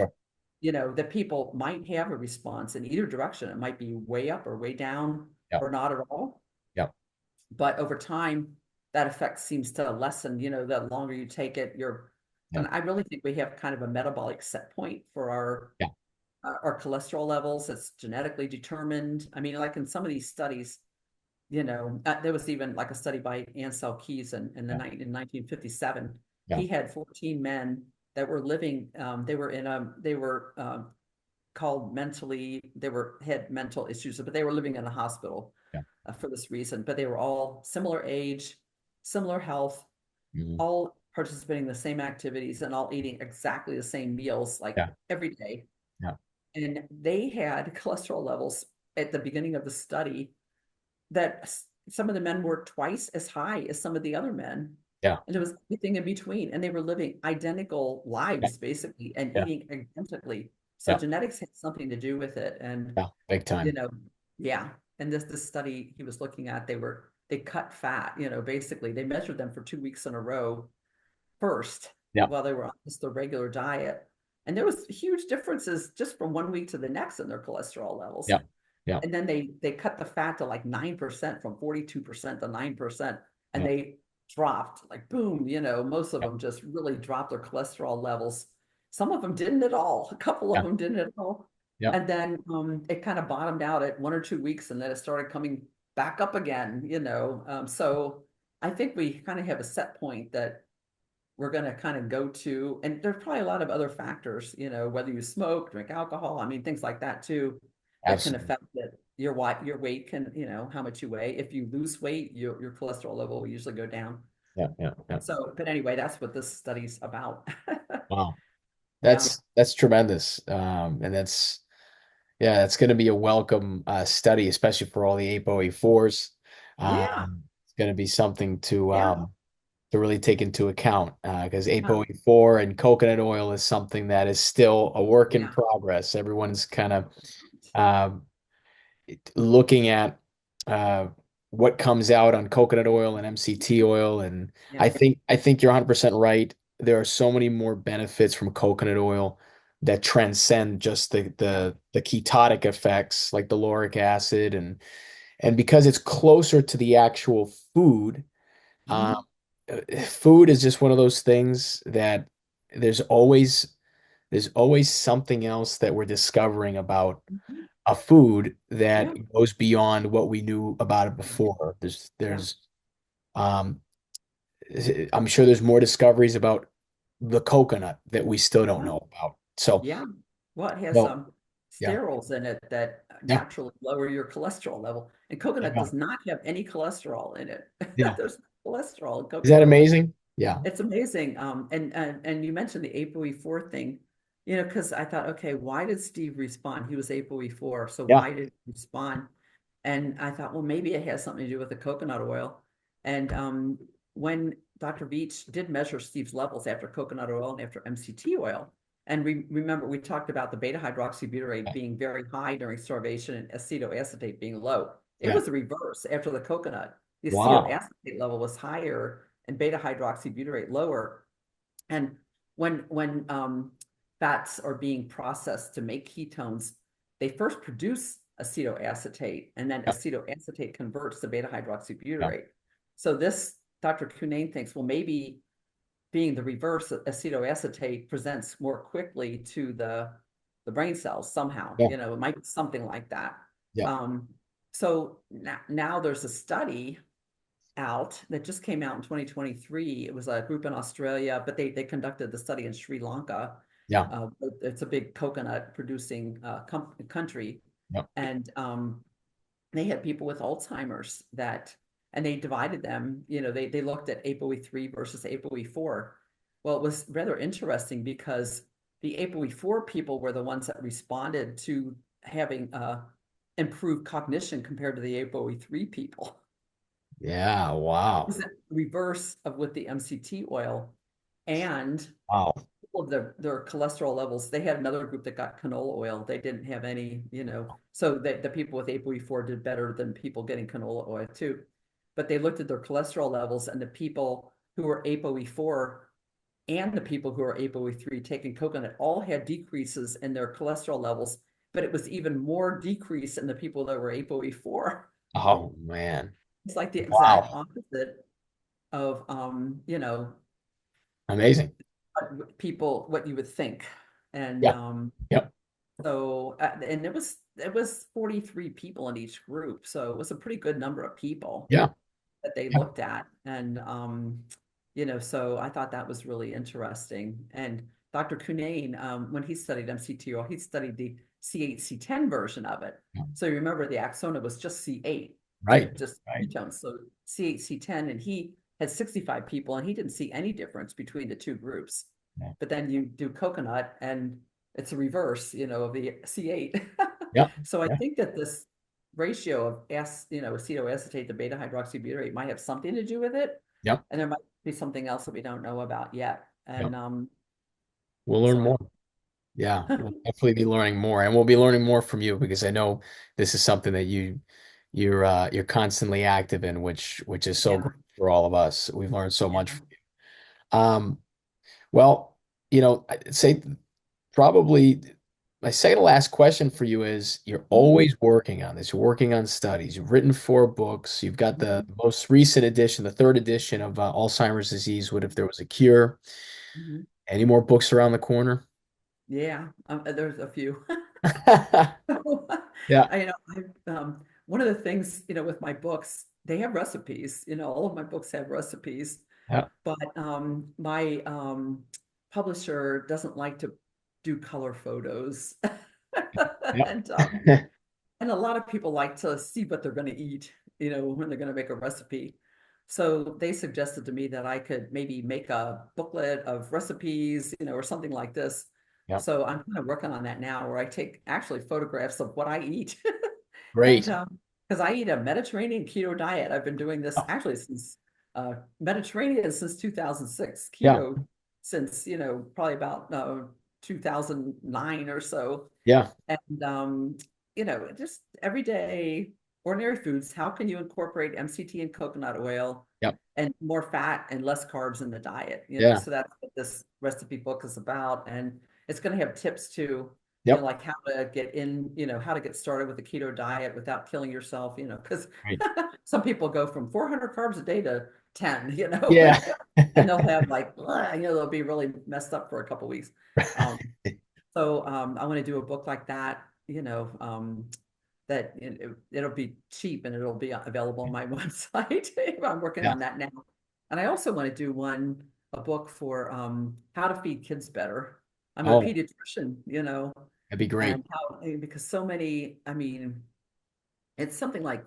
that people might have a response in either direction. It might be way up or way down or not at all. Yeah. But over time, that effect seems to lessen, the longer you take it, Yeah. and I really think we have kind of a metabolic set point for Yeah. our cholesterol levels. It's genetically determined. I mean, like in some of these studies, there was even like a study by Ansel Keys Yeah. in 1957. Yeah. He had 14 men that were living, they were called had mental issues, but they were living in a hospital Yeah. for this reason. But they were all similar age, similar health, Mhm. all participating in the same activities, and all eating exactly the same meals like Yeah. every day. Yeah. And they had cholesterol levels at the beginning of the study that some of the men were twice as high as some of the other men. Yeah. And it was everything in between. And they were living identical Yeah. lives, basically, and Yeah. eating identically. So Yeah. genetics had something to do with it. And, Yeah. Big you time. know, yeah. And this study he was looking at, they cut fat, basically they measured them for 2 weeks in a row first Yeah. while they were on just the regular diet. And there was huge differences just from 1 week to the next in their cholesterol levels. Yeah. Yeah. And then they cut the fat to like 9%, from 42% to 9%. And Yeah. they dropped like boom, most of Yeah. them just really dropped their cholesterol levels. Some of them didn't at all. A couple of Yeah. them didn't at all. Yeah. And then it kind of bottomed out at 1 or 2 weeks, and then it started coming back up again. So I think we kind of have a set point that we're going to kind of go to, and there's probably a lot of other factors, whether you smoke, drink alcohol, I mean, things like that too, that can Absolutely. affect it. Your weight can, how much you weigh. If you lose weight, your cholesterol level will usually go down. Yeah. Yeah. Yeah. So, but anyway, that's what this study's about. Wow. Yeah. That's tremendous. And that's going to be a welcome study, especially for all the ApoE4s. Yeah. It's going to be something Yeah. to really take into account because Yeah. ApoE4 and coconut oil is something that is still a work in Yeah. progress. Everyone's kind of um, looking at uh, what comes out on coconut oil and MCT oil, and Yeah. I think you're 100% right. There are so many more benefits from coconut oil that transcend just Yeah. the ketotic effects like the lauric acid and because it's closer to the actual food. Um, Hmm. food is just one of those things that there's always there's always something else that we're discovering about Hmm. a food that Yeah. goes beyond what we knew about it Yeah. before. Yeah. Um, I'm sure there's more discoveries about the coconut that we still don't Yeah. know about. So, Yeah. Well, it has well, some yeah, sterols in it that yeah, naturally lower your cholesterol level. And coconut yeah, does not have any cholesterol in it. yeah. There's no cholesterol in Is that coconut oil. amazing? Yeah, It's amazing. And you mentioned the ApoE4 thing, because I thought, okay, why did Steve respond? He was ApoE4, so yeah, why did he respond? And I thought, well, maybe it has something to do with the coconut oil. And when Dr. Beach did measure Steve's levels after coconut oil and after MCT oil, and remember we talked about the beta hydroxybutyrate being very high during starvation and acetoacetate being low. It yeah. was the reverse after the coconut. The Wow. acetoacetate level was higher and beta hydroxybutyrate lower. And when fats are being processed to make ketones, they first produce acetoacetate, and then Yeah, acetoacetate converts to beta yeah, hydroxybutyrate. So this Dr. Cunane thinks, well, maybe being the reverse, acetoacetate presents more quickly to the brain cells somehow. yeah, It might be something like that. yeah, Um, so now there's a study out that just came out in 2023. It was a group in Australia, but they conducted the study in Sri Lanka. yeah, It's a big coconut producing country, yeah, and they had people with Alzheimer's and they divided them. They looked at ApoE3 versus ApoE4. Well, it was rather interesting because the ApoE4 people were the ones that responded to having improved cognition compared to the ApoE3 people. yeah. Wow. Was the reverse of with the MCT oil, and Wow. of their cholesterol levels. They had another group that got canola oil. They didn't have any, so the people with ApoE4 did better than people getting canola oil too. But they looked at their cholesterol levels, and the people who were ApoE4 and the people who are ApoE3 taking coconut all had decreases in their cholesterol levels, but it was even more decrease in the people that were ApoE4. Oh man. It's like the exact Wow. opposite. of Amazing. people, what you would think. And Yeah. Yep. and it was 43 people in each group, so it was a pretty good number of people Yeah. that they Yeah. looked at. And so I thought that was really interesting. And Dr. Cunane, when he studied MCTO, he studied the C8, C10 version of it. Yeah. So you remember the Axona was just C8, Right. just Right. ketones. So C8, C10, and he had 65 people, and he didn't see any difference between the two groups. Yeah. But then you do coconut, and it's a reverse, of the C8. Yep. So I Yeah. think that this ratio of acetoacetate to beta hydroxybutyrate might have something to do with it. Yep. And there might be something else that we don't know about yet. Yep. And We'll learn so more. Yeah, we'll definitely be learning more, and we'll be learning more from you because I know this is something that you're constantly active in, which is so yeah. great for all of us. We've learned so much Yeah. from you. Well, I'd say probably my second to last question for you is you're Mhm. always working on this. You're working on studies. You've written 4 books. You've got the Mhm. most recent edition, the third edition of Alzheimer's disease. What if there was a cure? Mhm. Any more books around the corner? Yeah. There's a few. Yeah. One of the things, with my books, they have recipes. All of my books have recipes, Yeah. but my publisher doesn't like to do color photos. Yeah. And And a lot of people like to see what they're going to eat, when they're going to make a recipe. So they suggested to me that I could maybe make a booklet of recipes, or something like this. Yeah. So I'm kind of working on that now, where I take actually photographs of what I eat. And Great. because I eat a Mediterranean keto diet. I've been doing this actually since Mediterranean since 2006, Yeah. keto since, probably about 2009 or so. Yeah. And just everyday ordinary foods. How can you incorporate MCT and coconut oil Yep. and more fat and less carbs in the diet? Yeah. So that's what this recipe book is about. And it's going to have tips to, Yep. like how to get in, how to get started with the keto diet without killing yourself, because Right. some people go from 400 carbs a day to 10, Yeah. and they'll have like, they'll be really messed up for a couple weeks. Um, so I want to do a book like that, that it'll be cheap and it'll be available on my website. I'm working Yeah. on that now. And I also want to do a book for how to feed kids better. I'm a Oh, pediatrician, that'd be great. and because so many, it's something like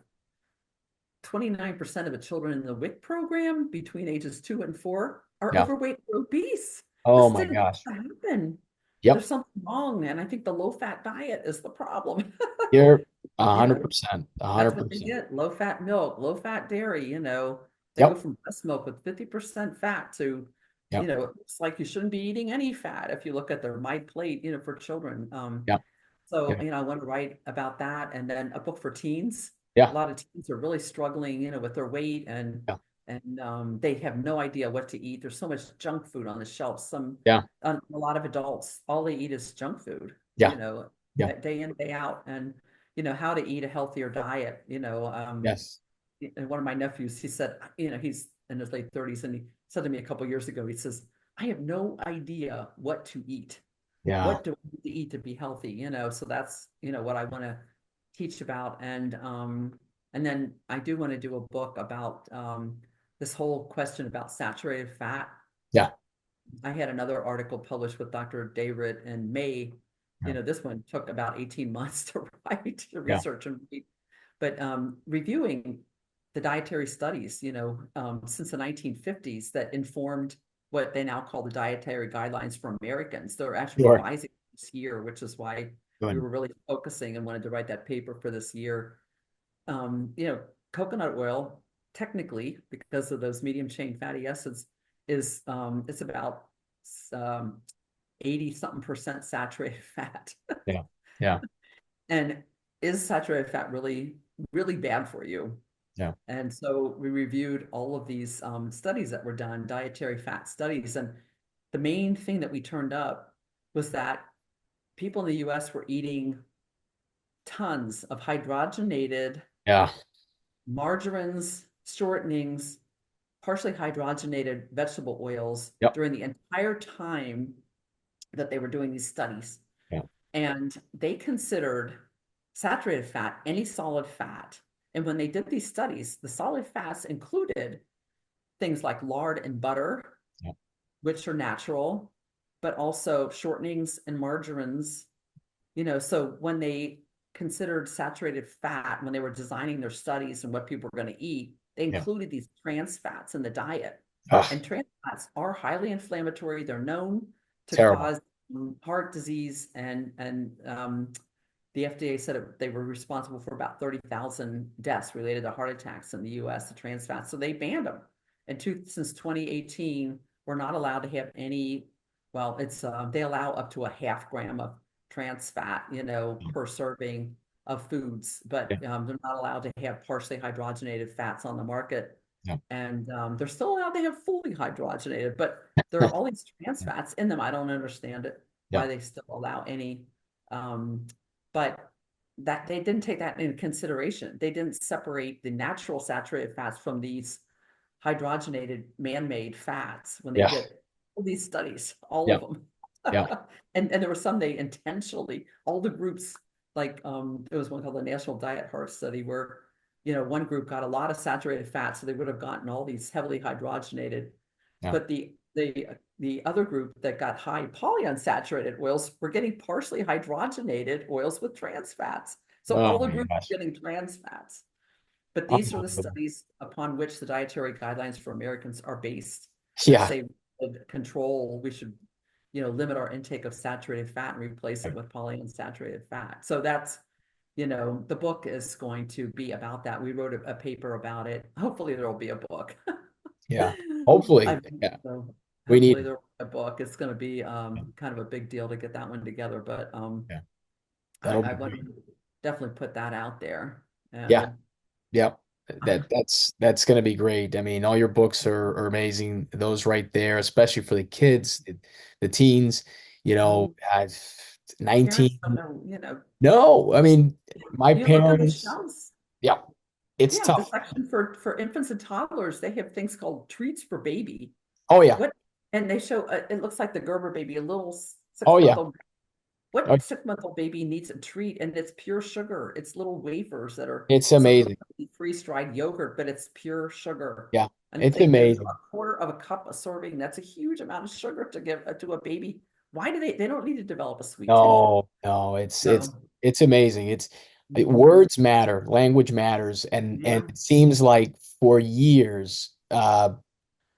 29% of the children in the WIC program between ages 2 and 4 are Yeah. overweight or obese. Oh This my didn't gosh. happen. Yep. There's something wrong, and I think the low fat diet is the problem. You're a You hundred know, percent. A that's hundred what they percent. get. Low fat milk, low fat dairy, they go Yep. from breast milk with 50% fat to, Yep. it's like you shouldn't be eating any fat if you look at their My Plate, for children. Yep. So, Yep. I want to write about that, and then a book for teens. A Yeah. lot of teens are really struggling, with their weight, and Yeah. they have no idea what to eat. There's so much junk food on the shelf. Yeah. A lot of adults, all they eat is junk food, Yeah. Yeah. day in, day out, and how to eat a healthier diet. Yes. And one of my nephews, he said, he's in his late 30s, and he said to me a couple of years ago, he says, I have no idea what to eat. Yeah. What do I need to eat to be healthy? So that's, what I want to teach about. And then I do want to do a book about this whole question about saturated fat. Yeah. I had another article published with Dr. David in May. Yeah. This one took about 18 months to write, to Yeah. research and read. But reviewing the dietary studies, since the 1950s that informed what they now call the dietary guidelines for Americans. They're actually Sure. revising this year, which is why we Good. were really focusing and wanted to write that paper for this year. Um, you know, Coconut oil, technically, because of those medium chain fatty acids, is it's about um, 80 something percent saturated fat. Yeah. Yeah. And is saturated fat really, really bad for you? Yeah. And so we reviewed all of these studies that were done, dietary fat studies. And the main thing that we turned up was that people in the US were eating tons of hydrogenated Yeah. margarines, shortenings, partially hydrogenated vegetable oils Yep. during the entire time that they were doing these studies. Yeah. And they considered saturated fat any solid fat. And when they did these studies, the solid fats included things like lard and butter, Yeah. which are natural, but also shortenings and margarines. So when they considered saturated fat, when they were designing their studies and what people were going to eat, they Yeah. included these trans fats in the diet. Ugh, And trans fats are highly inflammatory. They're known to terrible. cause heart disease, and the FDA said they were responsible for about 30,000 deaths related to heart attacks in the US, the trans fats. So they banned them. And since 2018, we're not allowed to have any, well, they allow up to a half gram of trans fat, per serving of foods, but Yeah. they're not allowed to have partially hydrogenated fats on the market. Yeah. And they're still allowed to have fully hydrogenated, but there are all these trans Yeah. fats in them. I don't understand it, Yeah. why they still allow any. But that they didn't take that into consideration. They didn't separate the natural saturated fats from these hydrogenated man-made fats when they Yeah. did all these studies, all Yeah. of them. Yeah. And there were some they intentionally, all the groups, like there was one called the National Diet Heart Study where, one group got a lot of saturated fat, so they would have gotten all these heavily hydrogenated, Yeah. but the other group that got high polyunsaturated oils were getting partially hydrogenated oils with trans fats. So Oh all the my groups gosh. were getting trans fats. But these are the Unbelievable. studies upon which the dietary guidelines for Americans are based, which Yeah. say we should, limit our intake of saturated fat and replace it with polyunsaturated fat. So that's, the book is going to be about that. We wrote a paper about it. Hopefully there will be a book. Yeah. I Hopefully. think Yeah. so. We Hopefully need. there will be a book. It's going to be kind of a big deal to get that one together, but Yeah. I, That'll I be want great. to definitely put that out there. Yeah. And Yeah. That's going to be great. I mean, all your books are amazing. Those right there, especially for the kids, the teens, I've parents 19. don't know. No, I mean, my You look on the parents, shelves. yeah, it's Yeah, the tough. section for infants and toddlers, they have things called treats for baby. Oh yeah. What? And they show it looks like the Gerber baby, a little Oh 6 month yeah. old. Oh, What 6 month old baby needs a treat? And it's pure sugar. It's little wafers that are it's supposed amazing. to be freeze-dried yogurt, but it's pure sugar. Yeah. And It's they give a amazing. quarter of a cup a serving. That's a huge amount of sugar to give to a baby. Why do they don't need to develop a sweet tooth. No, no, it's So, it's it's amazing. mhm. Words matter, language matters, and Yeah. it seems like for years,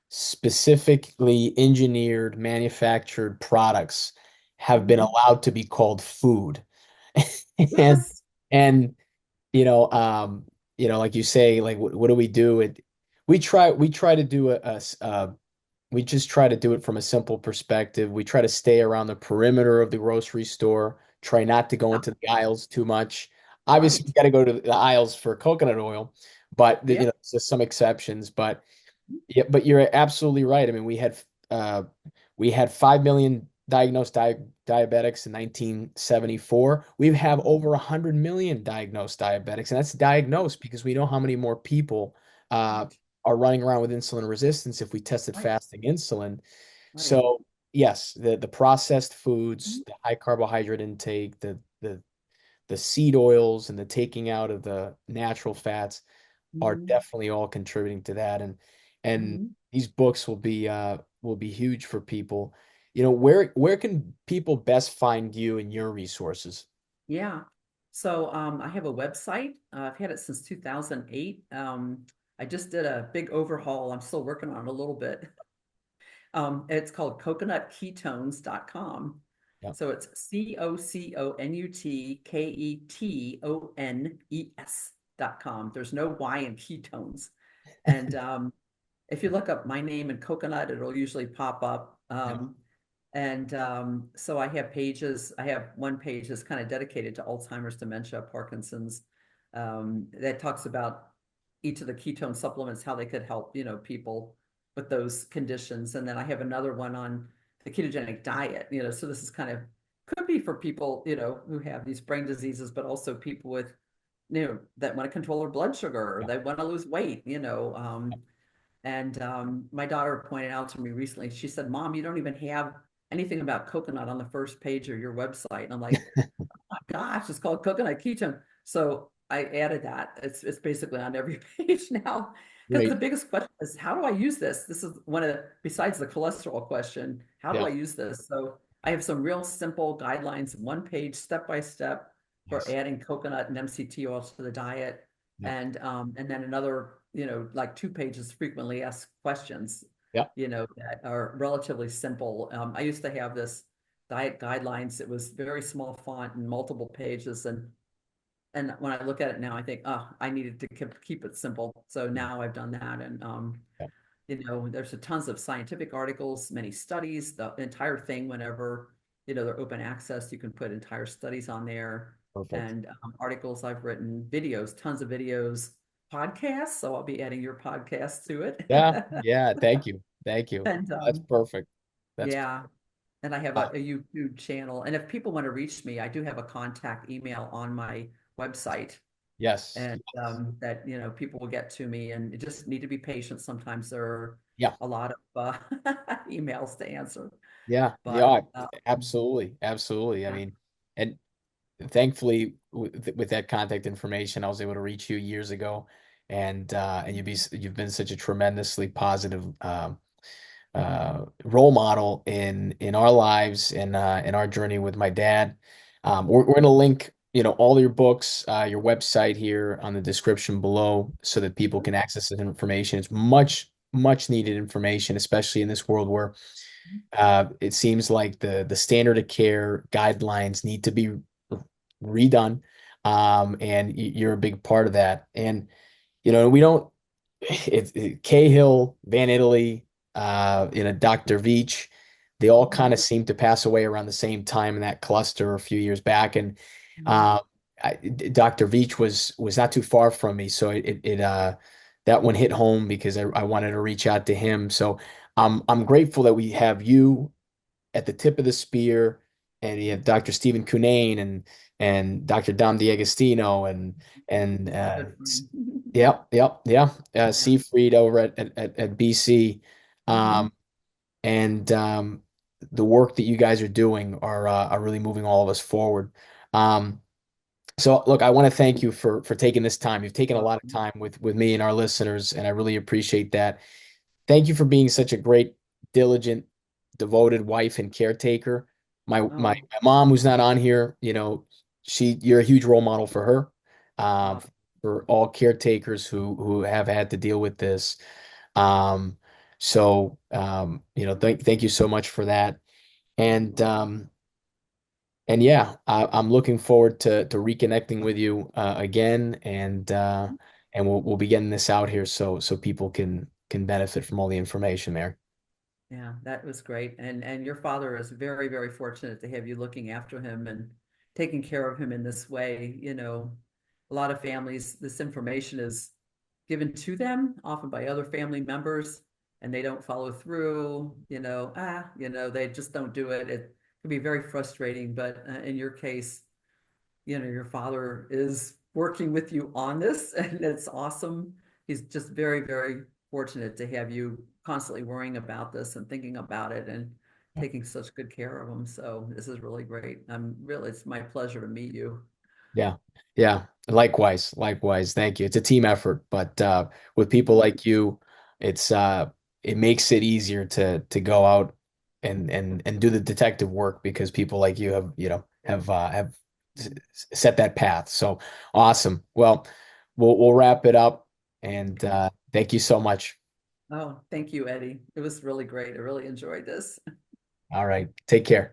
specifically engineered, manufactured products have been Mhm. allowed to be called food. And Yes. and like you say, like what do we do? We try to do we just try to do it from a simple perspective. We try to stay around the perimeter of the grocery store, try not to go Yeah. into the aisles too much. Obviously, we Right. got to go to the aisles for coconut oil, but Yeah. there's just some exceptions. But yeah, but you're absolutely right. I mean, we had 5 million diagnosed diabetics in 1974. We have over 100 million diagnosed diabetics, and that's diagnosed because we know how many more people uh, Right. are running around with insulin resistance if we tested Right. fasting insulin. Right. So yes, the processed foods, Mhm. the high carbohydrate intake, the seed oils, and the taking out of the natural fats are Mhm. definitely all contributing to that. And Mhm. these books will be huge for people. Where can people best find you and your resources? Yeah. So I have a website. I've had it since 2008. I just did a big overhaul. I'm still working on it a little bit. It's called coconutketones.com. Yeah. So it's COCONUTKETONES.com. There's no Y in ketones. And if you look up my name and coconut, it'll usually pop up. Yeah. So I have pages. I have one page that's kind of dedicated to Alzheimer's, dementia, Parkinson's. That talks about each of the ketone supplements, how they could help, people with those conditions. And then I have another one on the ketogenic diet, so this is kind of could be for people, who have these brain diseases, but also people with, that want to control their blood sugar or Yeah. they want to lose weight, And my daughter pointed out to me recently, she said, Mom, you don't even have anything about coconut on the first page of your website. And I'm like, oh my gosh, it's called coconut ketone. So I added that. It's basically on every page now. Because the Great. biggest question is, how do I use this? This is one of the, besides the cholesterol question, how do Yeah. I use this? So I have some real simple guidelines, one page, step by step, for Yes. adding coconut and MCT oils to the diet. Yeah. And then another, like 2 pages, frequently asked questions, Yeah. that are relatively simple. I used to have this diet guidelines. It was very small font and multiple pages. And when I look at it now, I think, oh, I needed to keep it simple. So now I've done that. And, Yeah. there's a tons of scientific articles, many studies, the entire thing, whenever, they're open access, you can put entire studies on there, Perfect. and articles I've written, videos, tons of videos, podcasts. So I'll be adding your podcast to it. Yeah. Yeah. Thank you. Thank you. And That's perfect. That's yeah, and I have uh, a YouTube channel. And if people want to reach me, I do have a contact email on my website, yes. and that people will get to me. And you just need to be patient. Sometimes there are Yeah. a lot of emails to answer, Yeah. but Yeah. Absolutely. Absolutely. I yeah, mean, and thankfully with that contact information, I was able to reach you years ago, and you've been such a tremendously positive role model in our lives and in our journey with my dad. We're going to link, all your books, your website here on the description below so that people can access this information. It's much needed information, especially in this world where it seems like the standard of care guidelines need to be redone. And you're a big part of that. And we don't Cahill, Van Italy, Dr. Veach, they all kind of seem to pass away around the same time in that cluster a few years back. And uh, Dr. Veach was not too far from me, so that one hit home because I wanted to reach out to him. So I'm grateful that we have you at the tip of the spear, and you have Dr. Stephen Cunane and Dr. Dom DiAgostino and he's a good friend. yep, yep, yeah. Yeah. Seafried over at BC. Mhm. Um, and the work that you guys are doing are really moving all of us forward. Um, so look, I want to thank you for taking this time. You've taken a lot of Welcome. time with me and our listeners, and I really appreciate that. Thank you for being such a great, diligent, devoted wife and caretaker. My Oh, mom, who's not on here, you're a huge role model for her, um, uh, for all caretakers who have had to deal with this. Um, thank you so much for that. And and yeah, I'm looking forward to reconnecting with you again, and we'll be getting this out here so people can benefit from all the information there. yeah, that was great. And your father is very, very fortunate to have you looking after him and taking care of him in this way. A lot of families, this information is given to them, often by other family members, and they don't follow through, they just don't do it. It can be very frustrating, but in your case, your father is working with you on this, and it's awesome. He's just very, very fortunate to have you constantly worrying about this and thinking about it and taking such good care of him. So this is really great. It's my pleasure to meet you. Yeah. Yeah. Likewise. Likewise. Thank you. It's a team effort, but with people like you, it's it makes it easier to go out and do the detective work because people like you have set that path. So awesome. Well, we'll wrap it up, and Okay. thank you so much. Oh, thank you, Eddie. It was really great. I really enjoyed this. All right. Take care.